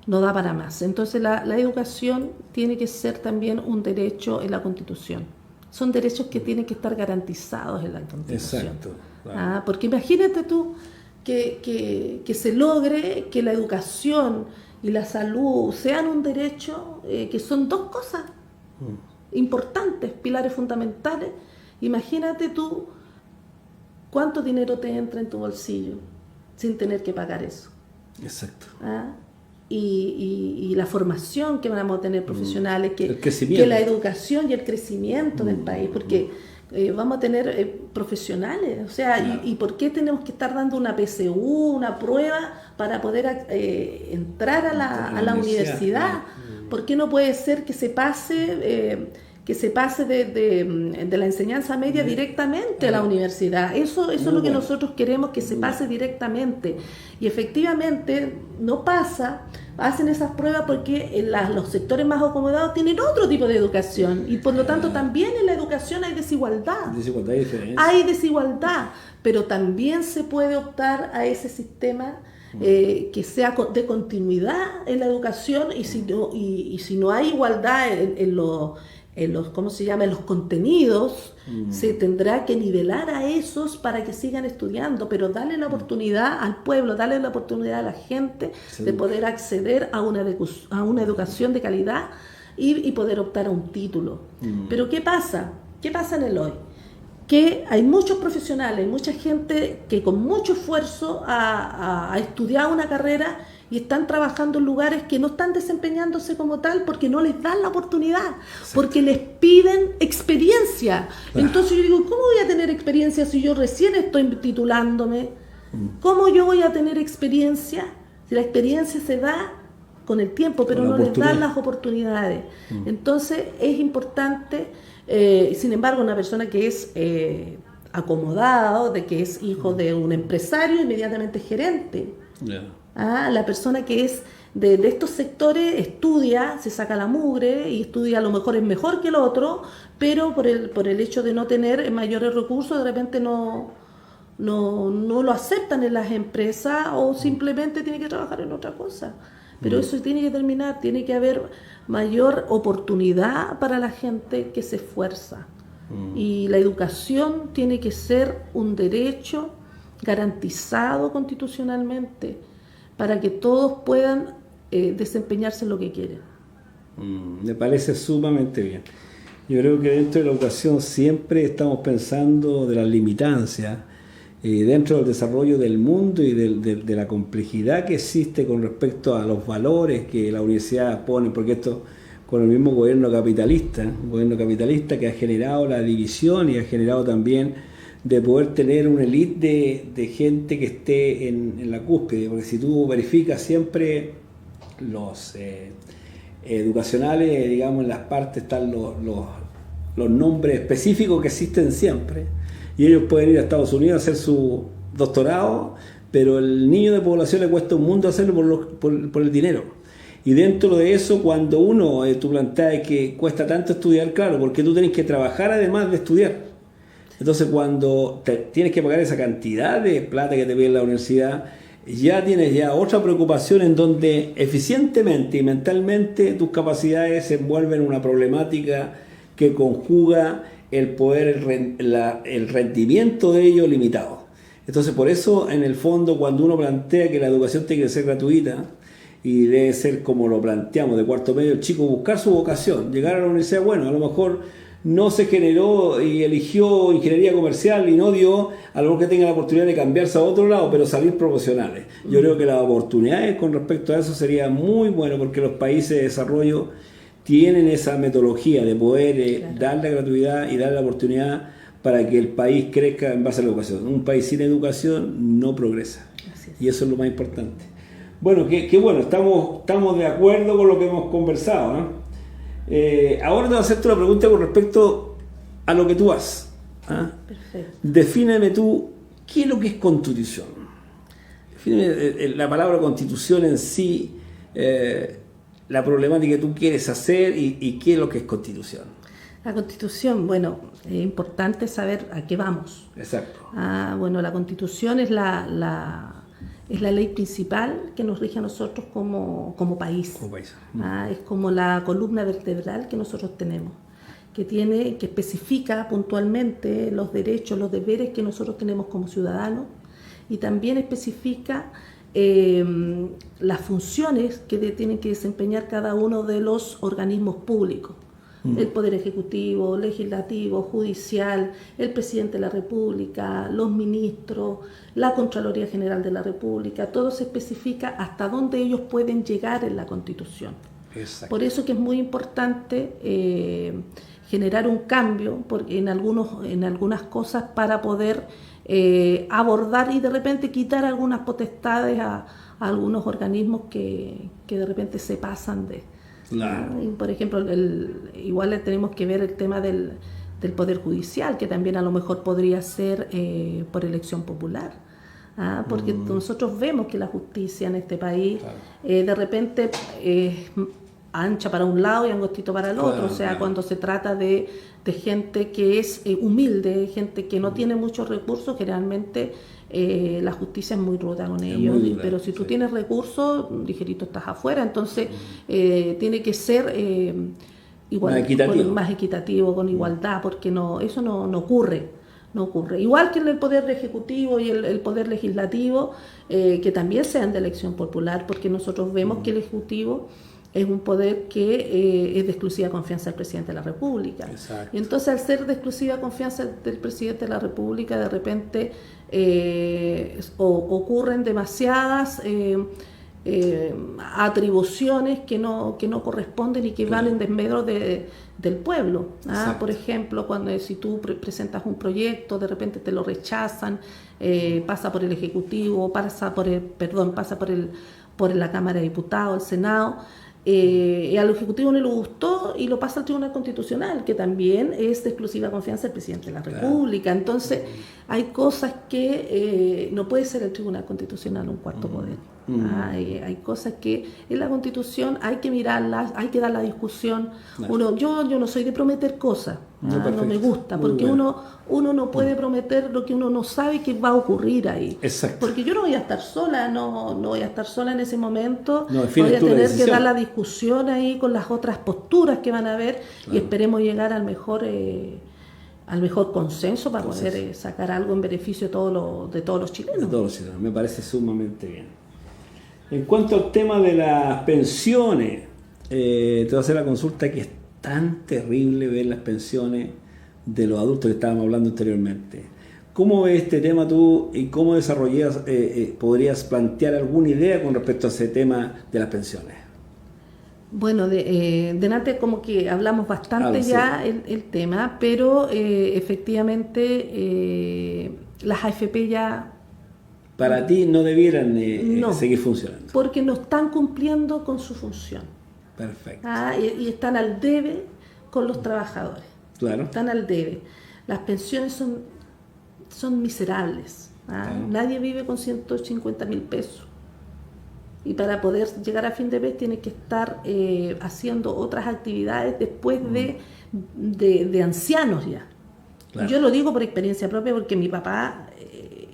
da para más. Entonces la educación tiene que ser también un derecho en la Constitución. Son derechos que tienen que estar garantizados en la Constitución. Exacto. Claro. Porque imagínate tú que se logre que la educación y la salud sean un derecho, que son dos cosas importantes, pilares fundamentales. Imagínate tú cuánto dinero te entra en tu bolsillo sin tener que pagar eso. Exacto. Y la formación que vamos a tener profesionales, que la educación y el crecimiento del país, porque vamos a tener profesionales, o sea, claro. ¿Y por qué tenemos que estar dando una PSU, una prueba para poder entrar a la universidad? ¿Por qué no puede ser que se pase de la enseñanza media directamente a la universidad? Eso es lo que nosotros queremos, que se pase directamente. Y efectivamente no pasa, hacen esas pruebas porque los sectores más acomodados tienen otro tipo de educación, y por lo tanto también en la educación hay desigualdad. Hay desigualdad, pero también se puede optar a ese sistema que sea de continuidad en la educación, y si no hay igualdad en los contenidos, se tendrá que nivelar a esos para que sigan estudiando, pero darle la oportunidad al pueblo, darle la oportunidad a la gente de poder acceder a una educación de calidad y poder optar a un título. Pero ¿qué pasa? ¿Qué pasa en el hoy? Que hay muchos profesionales, mucha gente que con mucho esfuerzo ha estudiado una carrera y están trabajando en lugares que no están desempeñándose como tal porque no les dan la oportunidad, porque les piden experiencia. Entonces yo digo, ¿cómo voy a tener experiencia si yo recién estoy titulándome? ¿Cómo yo voy a tener experiencia si la experiencia se da con el tiempo, pero no les dan las oportunidades? Entonces es importante, sin embargo, una persona que es acomodado, de que es hijo de un empresario, inmediatamente es gerente. La persona que es de estos sectores estudia, se saca la mugre y estudia, a lo mejor es mejor que el otro, pero por el hecho de no tener mayores recursos, de repente no lo aceptan en las empresas, o simplemente tiene que trabajar en otra cosa. Pero eso tiene que terminar, tiene que haber mayor oportunidad para la gente que se esfuerza. Y la educación tiene que ser un derecho garantizado constitucionalmente, para que todos puedan desempeñarse en lo que quieren. Me parece sumamente bien. Yo creo que dentro de la educación siempre estamos pensando de las limitancias, dentro del desarrollo del mundo y de la complejidad que existe con respecto a los valores que la universidad pone, porque esto con el mismo gobierno capitalista, un gobierno capitalista que ha generado la división y ha generado también de poder tener una élite de gente que esté en la cúspide, porque si tú verificas siempre los educacionales, digamos, en las partes están los nombres específicos que existen siempre, y ellos pueden ir a Estados Unidos a hacer su doctorado, pero el niño de población le cuesta un mundo hacerlo por el dinero. Y dentro de eso, cuando tú planteas que cuesta tanto estudiar, claro, porque tú tienes que trabajar además de estudiar. Entonces, cuando tienes que pagar esa cantidad de plata que te pide la universidad, ya tienes otra preocupación en donde eficientemente y mentalmente tus capacidades se envuelven en una problemática que conjuga el poder, el rendimiento de ellos limitado. Entonces, por eso, en el fondo, cuando uno plantea que la educación tiene que ser gratuita, y debe ser como lo planteamos, de cuarto medio, el chico buscar su vocación, llegar a la universidad, bueno, a lo mejor no se generó y eligió ingeniería comercial y no dio, a lo mejor que tenga la oportunidad de cambiarse a otro lado, pero salir profesionales. Yo creo que las oportunidades con respecto a eso sería muy bueno, porque los países de desarrollo tienen esa metodología de poder dar la gratuidad y dar la oportunidad para que el país crezca en base a la educación. Un país sin educación no progresa. Así es. Y eso es lo más importante. Bueno, qué bueno, estamos de acuerdo con lo que hemos conversado, ¿no? Ahora te voy a hacerte una pregunta con respecto a lo que tú haces. ¿Ah? Perfecto. Defíneme tú, ¿qué es lo que es constitución? Defíneme la palabra constitución en sí, la problemática que tú quieres hacer y qué es lo que es constitución. La Constitución, bueno, es importante saber a qué vamos. Exacto. Bueno, la Constitución es la ley principal que nos rige a nosotros como país. Como país. Es como la columna vertebral que nosotros tenemos, que especifica puntualmente los derechos, los deberes que nosotros tenemos como ciudadanos, y también especifica las funciones que tienen que desempeñar cada uno de los organismos públicos. El Poder Ejecutivo, Legislativo, Judicial, el Presidente de la República, los ministros, la Contraloría General de la República, todo se especifica hasta dónde ellos pueden llegar en la Constitución. Exacto. Por eso que es muy importante generar un cambio en algunas cosas para poder abordar y de repente quitar algunas potestades a algunos organismos que de repente se pasan de... Claro. Y, por ejemplo, igual tenemos que ver el tema del Poder Judicial, que también a lo mejor podría ser por elección popular. Porque nosotros vemos que la justicia en este país de repente es ancha para un lado y angostito para el otro. O sea, cuando se trata de gente que es humilde, gente que no tiene muchos recursos, generalmente la justicia es muy ruda con ellos. Pero si tú tienes recursos, ligerito estás afuera. Entonces tiene que ser igual, más equitativo, con igualdad, porque eso no ocurre. No ocurre. Igual que en el Poder Ejecutivo y el Poder Legislativo, que también sean de elección popular, porque nosotros vemos que el Ejecutivo es un poder que es de exclusiva confianza del Presidente de la República. Exacto. Y entonces, al ser de exclusiva confianza del Presidente de la República, de repente ocurren demasiadas atribuciones que no corresponden y que van en desmedro del pueblo. Por ejemplo, si tú presentas un proyecto, de repente te lo rechazan, pasa por el Ejecutivo, pasa por la Cámara de Diputados, el Senado. Y al Ejecutivo no le gustó y lo pasa al Tribunal Constitucional, que también es de exclusiva confianza del Presidente de la República. Entonces, hay cosas que no puede ser el Tribunal Constitucional un cuarto poder. Hay cosas que en la Constitución hay que mirarlas, hay que dar la discusión. Yo no soy de prometer cosas, no me gusta, porque uno no puede prometer lo que uno no sabe que va a ocurrir ahí. Exacto. Porque yo no voy a estar sola, no voy a estar sola en ese momento, voy a defines tú la tener que decisión. dar la discusión ahí con las otras posturas que van a haber, y esperemos llegar al mejor consenso para poder sacar algo en beneficio de todos los chilenos. De todos los ciudadanos, me parece sumamente bien. En cuanto al tema de las pensiones, te voy a hacer la consulta, que es tan terrible ver las pensiones de los adultos que estábamos hablando anteriormente. ¿Cómo ves este tema tú y cómo podrías plantear alguna idea con respecto a ese tema de las pensiones? Bueno, delante como que hablamos bastante ya el tema, pero efectivamente las AFP ya... Para ti no debieran no, seguir funcionando. Porque no están cumpliendo con su función. Perfecto. Y están al debe con los trabajadores. Claro. Están al debe. Las pensiones son miserables. Claro. Nadie vive con 150.000 pesos. Y para poder llegar a fin de mes tiene que estar haciendo otras actividades después de ancianos ya. Claro. Yo lo digo por experiencia propia, porque mi papá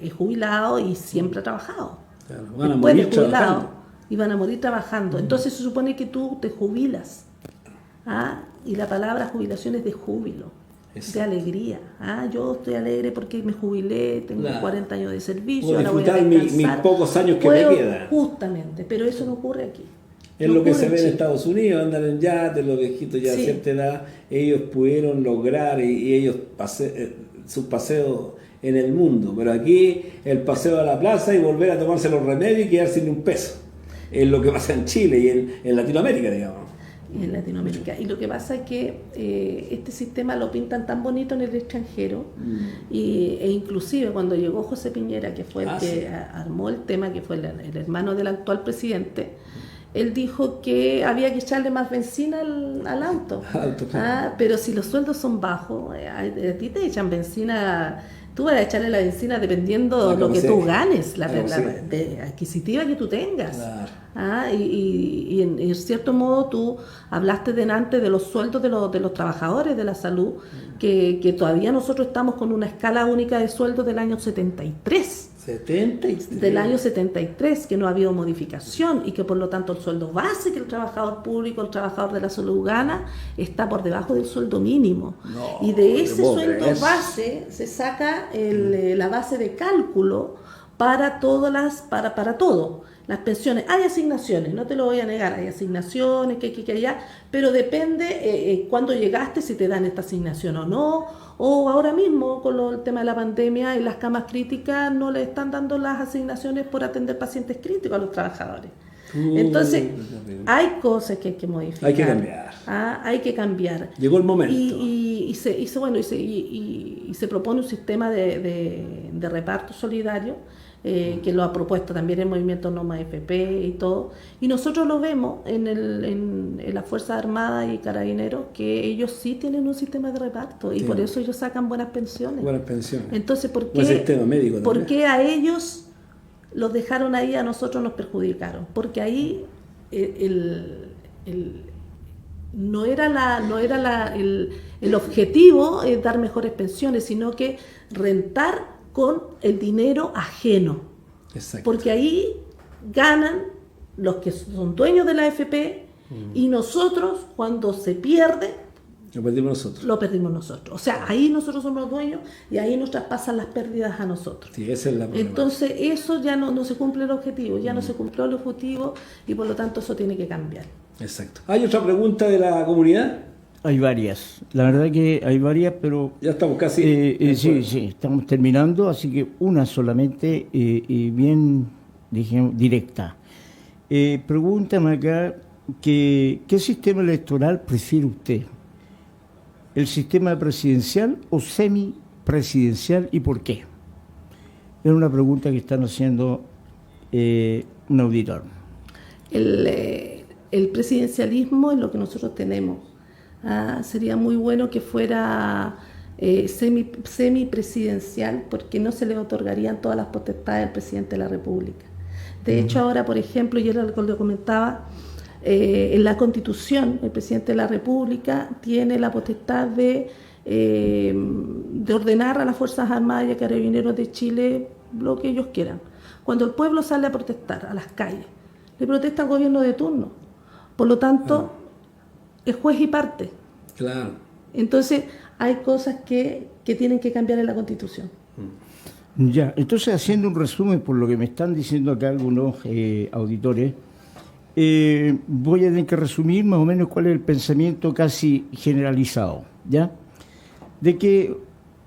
es jubilado y siempre ha trabajado. Claro. Después de jubilado, y van a morir trabajando. Entonces se supone que tú te jubilas. Y la palabra jubilación es de júbilo, de alegría. Yo estoy alegre porque me jubilé, tengo 40 años de servicio, puedo ahora voy a disfrutar descansar. mis pocos años que me quedan. Justamente, pero eso no ocurre aquí. Es lo que se ve en Estados Unidos, andan en yates, los viejitos ya de cierta edad, ellos pudieron lograr y ellos sus paseos en el mundo, pero aquí el paseo a la plaza y volver a tomarse los remedios y quedar sin un peso. Es lo que pasa en Chile y en Latinoamérica, digamos. en Latinoamérica. Y lo que pasa es que este sistema lo pintan tan bonito en el extranjero, e inclusive cuando llegó José Piñera, que fue el que armó el tema, que fue el hermano del actual presidente, él dijo que había que echarle más benzina al auto. Pero si los sueldos son bajos, a ti te echan benzina. Tú vas a echarle la benzina dependiendo de lo que tú ganes, la adquisitiva que tú tengas. Claro. Y en cierto modo tú hablaste delante de los sueldos de los trabajadores de la salud, que todavía nosotros estamos con una escala única de sueldos del año 73. 73. Del año 73, que no ha habido modificación y que por lo tanto el sueldo base que el trabajador público, el trabajador de la salud gana, está por debajo del sueldo mínimo. Y de ese sueldo base se saca la base de cálculo para para todo. Las pensiones, hay asignaciones, no te lo voy a negar, hay asignaciones que aquí que allá, pero depende cuándo llegaste, si te dan esta asignación o no, o ahora mismo con el tema de la pandemia en las camas críticas no le están dando las asignaciones por atender pacientes críticos a los trabajadores. Entonces, hay cosas que hay que modificar. Hay que cambiar. Hay que cambiar. Llegó el momento. Y se propone un sistema de reparto solidario, que lo ha propuesto también el movimiento Noma FP y todo, y nosotros lo vemos en las Fuerzas Armadas y Carabineros, que ellos sí tienen un sistema de reparto y por eso ellos sacan buenas pensiones. Entonces, ¿por qué a ellos los dejaron ahí, a nosotros nos perjudicaron? Porque ahí no era el objetivo dar mejores pensiones, sino que rentar con el dinero ajeno. Exacto. Porque ahí ganan los que son dueños de la AFP y nosotros, cuando se pierde, lo perdimos nosotros. O sea, ahí nosotros somos los dueños y ahí nos traspasan las pérdidas a nosotros. Sí, esa es la problema. Entonces, eso ya no se cumple el objetivo, no se cumplió el objetivo y por lo tanto eso tiene que cambiar. Exacto. ¿Hay otra pregunta de la comunidad? Hay varias, la verdad que hay varias, pero... Ya estamos casi... sí, estamos terminando, así que una solamente y bien, dijimos, directa. Pregúntame acá, ¿qué sistema electoral prefiere usted? ¿El sistema presidencial o semipresidencial y por qué? Es una pregunta que están haciendo un auditor. El presidencialismo es lo que nosotros tenemos. Sería muy bueno que fuera semipresidencial, porque no se le otorgarían todas las potestades al presidente de la República. De hecho, ahora, por ejemplo, yo lo comentaba, en la Constitución, el presidente de la República tiene la potestad de ordenar a las Fuerzas Armadas y a Carabineros de Chile lo que ellos quieran. Cuando el pueblo sale a protestar a las calles, le protesta al gobierno de turno. Por lo tanto, es juez y parte. Claro. Entonces, hay cosas que tienen que cambiar en la Constitución. Ya, entonces haciendo un resumen por lo que me están diciendo acá algunos auditores, voy a tener que resumir más o menos cuál es el pensamiento casi generalizado, ¿ya? De que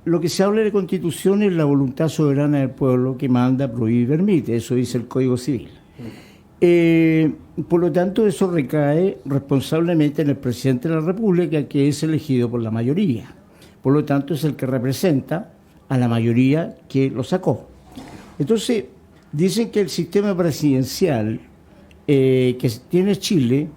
lo que se habla de Constitución es la voluntad soberana del pueblo que manda, prohíbe y permite, eso dice el Código Civil. Por lo tanto, eso recae responsablemente en el presidente de la República, que es elegido por la mayoría. Por lo tanto, es el que representa a la mayoría que lo sacó. Entonces, dicen que el sistema presidencial que tiene Chile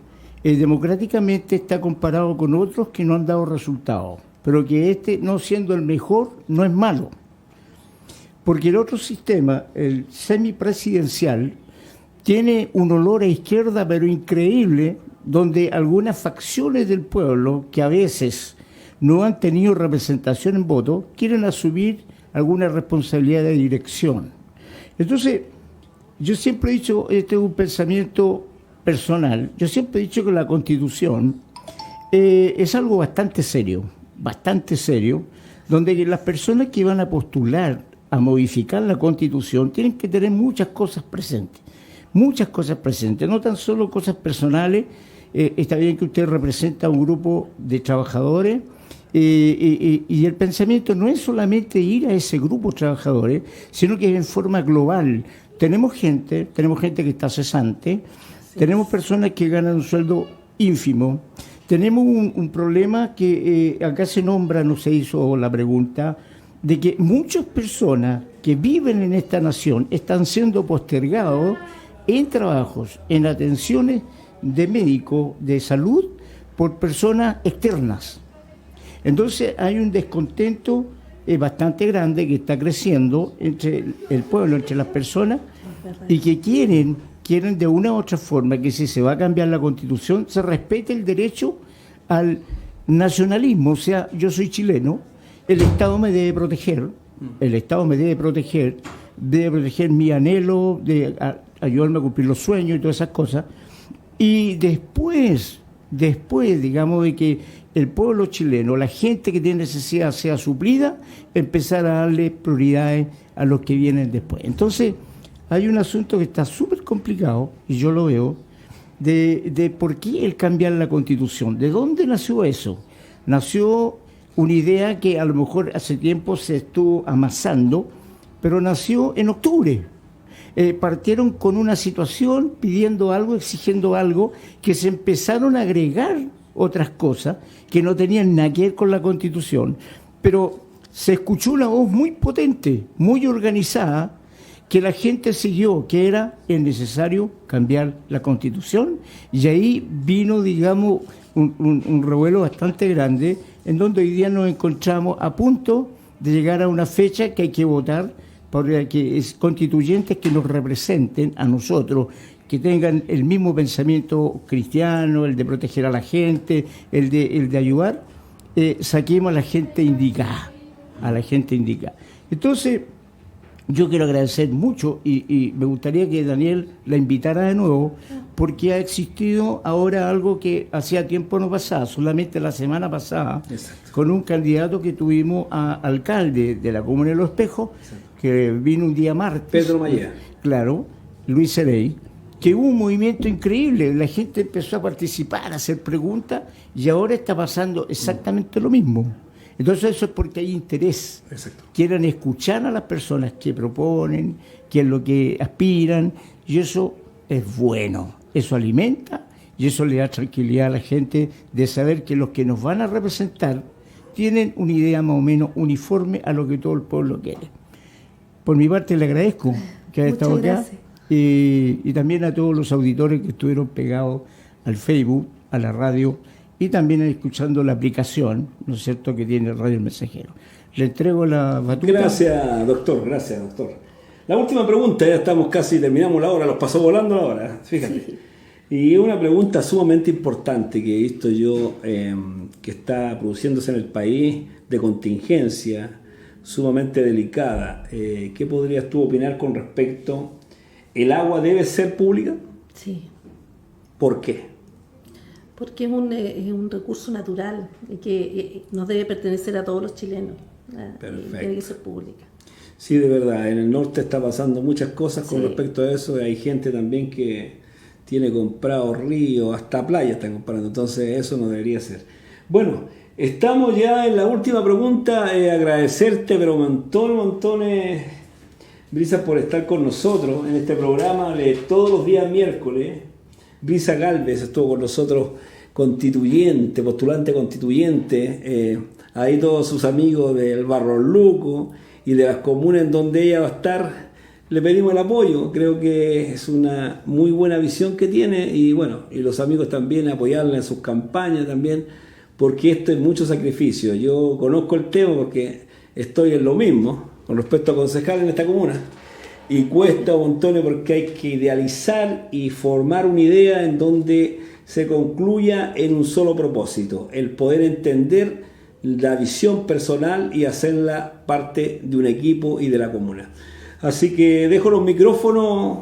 democráticamente está comparado con otros que no han dado resultados, pero que este, no siendo el mejor, no es malo. Porque el otro sistema, el semipresidencial, tiene un olor a izquierda, pero increíble, donde algunas facciones del pueblo, que a veces no han tenido representación en voto, quieren asumir alguna responsabilidad de dirección. Entonces, yo siempre he dicho, este es un pensamiento personal, yo siempre he dicho que la Constitución es algo bastante serio, donde las personas que van a postular a modificar la Constitución tienen que tener muchas cosas presentes, no tan solo cosas personales. Está bien que usted representa a un grupo de trabajadores y el pensamiento no es solamente ir a ese grupo de trabajadores, sino que es en forma global. Tenemos gente que está cesante, tenemos personas que ganan un sueldo ínfimo. Tenemos un problema que acá se nombra, no se hizo la pregunta, de que muchas personas que viven en esta nación están siendo postergados en trabajos, en atenciones de médico, de salud, por personas externas. Entonces hay un descontento bastante grande que está creciendo entre el pueblo, entre las personas, y que quieren de una u otra forma que si se va a cambiar la Constitución se respete el derecho al nacionalismo. O sea, yo soy chileno, el Estado me debe proteger, debe proteger mi anhelo de ayudarme a cumplir los sueños y todas esas cosas. Y después, digamos, de que el pueblo chileno, la gente que tiene necesidad sea suplida, empezar a darle prioridades a los que vienen después. Entonces, hay un asunto que está súper complicado, y yo lo veo, de por qué el cambiar la Constitución. ¿De dónde nació eso? Nació una idea que a lo mejor hace tiempo se estuvo amasando, pero nació en octubre. Partieron con una situación, pidiendo algo, exigiendo algo, que se empezaron a agregar otras cosas que no tenían nada que ver con la Constitución, pero se escuchó una voz muy potente, muy organizada, que la gente siguió, que era necesario cambiar la Constitución, y ahí vino, digamos, un revuelo bastante grande, en donde hoy día nos encontramos a punto de llegar a una fecha que hay que votar por que constituyentes que nos representen a nosotros, que tengan el mismo pensamiento cristiano, el de proteger a la gente, el de ayudar, saquemos a la gente indicada, Entonces, yo quiero agradecer mucho y me gustaría que Daniel la invitara de nuevo, porque ha existido ahora algo que hacía tiempo no pasaba, solamente la semana pasada, exacto, con un candidato que tuvimos a alcalde de la Comuna de Los Espejos, exacto, que vino un día martes. Pedro Maya. Claro, Luis Cerey, que hubo un movimiento increíble, la gente empezó a participar, a hacer preguntas, y ahora está pasando exactamente lo mismo. Entonces eso es porque hay interés. Exacto. Quieren escuchar a las personas que proponen, qué es lo que aspiran, y eso es bueno, eso alimenta y eso le da tranquilidad a la gente de saber que los que nos van a representar tienen una idea más o menos uniforme a lo que todo el pueblo quiere. Por mi parte le agradezco que haya estado acá y también a todos los auditores que estuvieron pegados al Facebook, a la radio, y también escuchando la aplicación, ¿no es cierto?, que tiene Radio El Mensajero. Le entrego la batuta. Gracias, doctor. La última pregunta, ya estamos casi, terminamos la hora, los pasó volando la hora, fíjate. Sí. Y una pregunta sumamente importante que he visto yo, que está produciéndose en el país, de contingencia, sumamente delicada. ¿Qué podrías tú opinar con respecto? ¿El agua debe ser pública? Sí. ¿Por qué? Porque es un recurso natural que nos debe pertenecer a todos los chilenos. Perfecto. Tiene que ser pública. Sí, de verdad, en el norte está pasando muchas cosas con respecto a eso. Hay gente también que tiene comprado ríos, hasta playas están comprando, entonces eso no debería ser. Bueno, estamos ya en la última pregunta. Agradecerte, pero montones, Brisa, por estar con nosotros en este programa de todos los días miércoles. Brisa Gálvez estuvo con nosotros, postulante constituyente, ahí todos sus amigos del Barro Luco y de las comunas en donde ella va a estar, le pedimos el apoyo. Creo que es una muy buena visión que tiene, y bueno, y los amigos también apoyarla en sus campañas también, porque esto es mucho sacrificio. Yo conozco el tema porque estoy en lo mismo con respecto a concejal en esta comuna, y cuesta un montón porque hay que idealizar y formar una idea en donde se concluya en un solo propósito, el poder entender la visión personal y hacerla parte de un equipo y de la comuna. Así que dejo los micrófonos,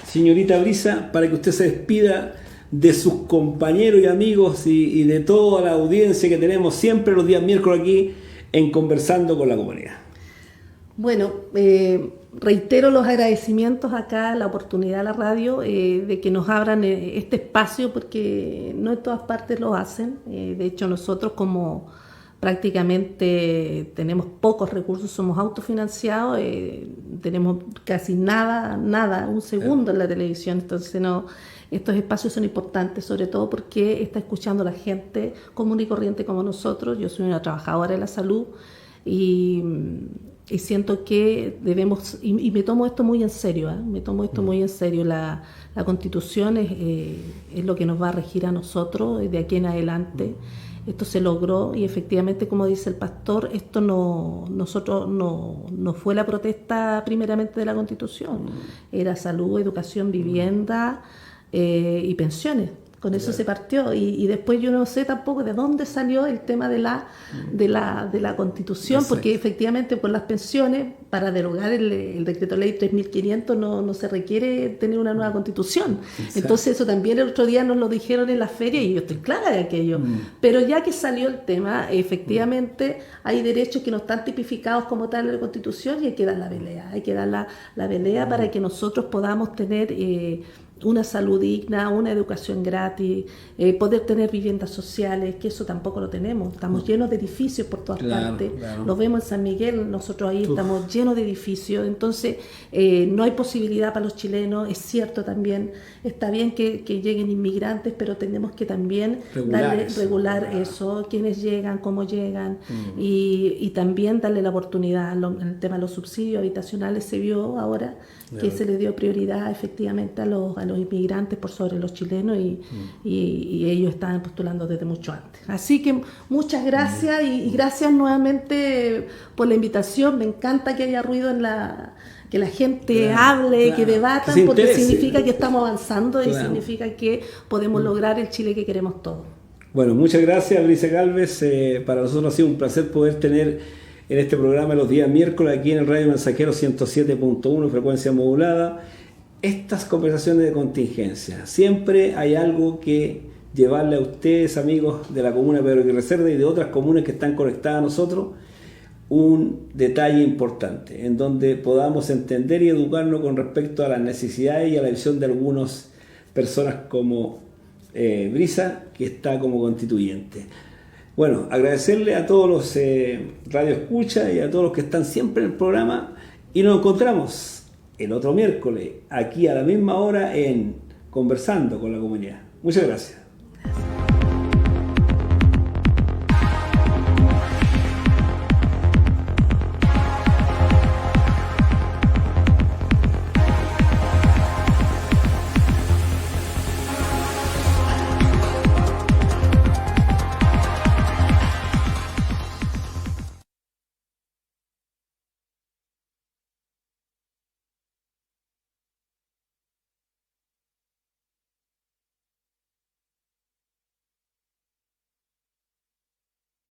señorita Brisa, para que usted se despida de sus compañeros y amigos y de toda la audiencia que tenemos siempre los días miércoles aquí en Conversando con la Comunidad. Bueno, reitero los agradecimientos acá, la oportunidad a la radio de que nos abran este espacio, porque no en todas partes lo hacen. De hecho, nosotros como prácticamente tenemos pocos recursos, somos autofinanciados, tenemos casi nada, un segundo en la televisión, entonces no estos espacios son importantes, sobre todo porque está escuchando a la gente común y corriente como nosotros. Yo soy una trabajadora de la salud y siento que debemos, y me tomo esto muy en serio, me tomo esto muy en serio. La Constitución es lo que nos va a regir a nosotros de aquí en adelante. Esto se logró y efectivamente, como dice el pastor, esto no fue la protesta primeramente de la Constitución, era salud, educación, vivienda y pensiones. Con eso se partió y después yo no sé tampoco de dónde salió el tema de la Constitución. Exacto. Porque efectivamente por las pensiones, para derogar el decreto ley 3500 no se requiere tener una nueva Constitución. Exacto. Entonces eso también el otro día nos lo dijeron en la feria y yo estoy clara de aquello. Pero ya que salió el tema, efectivamente hay derechos que no están tipificados como tal en la Constitución y hay que dar la pelea. Hay que dar la pelea para que nosotros podamos tener una salud digna, una educación gratis, poder tener viviendas sociales, que eso tampoco lo tenemos. Estamos llenos de edificios por todas partes. Claro. Lo vemos en San Miguel, nosotros ahí estamos llenos de edificios. Entonces, no hay posibilidad para los chilenos. Es cierto también, está bien que lleguen inmigrantes, pero tenemos que también regular eso, quiénes llegan, cómo llegan, y también darle la oportunidad. En el tema de los subsidios habitacionales se vio ahora que se le dio prioridad efectivamente a los inmigrantes por sobre los chilenos y ellos estaban postulando desde mucho antes. Así que muchas gracias y gracias nuevamente por la invitación. Me encanta que haya ruido que la gente hable, que debatan, porque significa que estamos avanzando y significa que podemos lograr el Chile que queremos todos. Bueno, muchas gracias, Bricia Galvez. Para nosotros ha sido un placer poder tener en este programa los días miércoles aquí en el Radio Mensajero 107.1, frecuencia modulada, estas conversaciones de contingencia. Siempre hay algo que llevarle a ustedes, amigos de la comuna de Pedro Aguirre Cerda y de otras comunas que están conectadas a nosotros, un detalle importante en donde podamos entender y educarnos con respecto a las necesidades y a la visión de algunas personas como Brisa, que está como constituyente. Bueno, agradecerle a todos los radioescuchas y a todos los que están siempre en el programa y nos encontramos el otro miércoles aquí a la misma hora en Conversando con la Comunidad. Muchas gracias.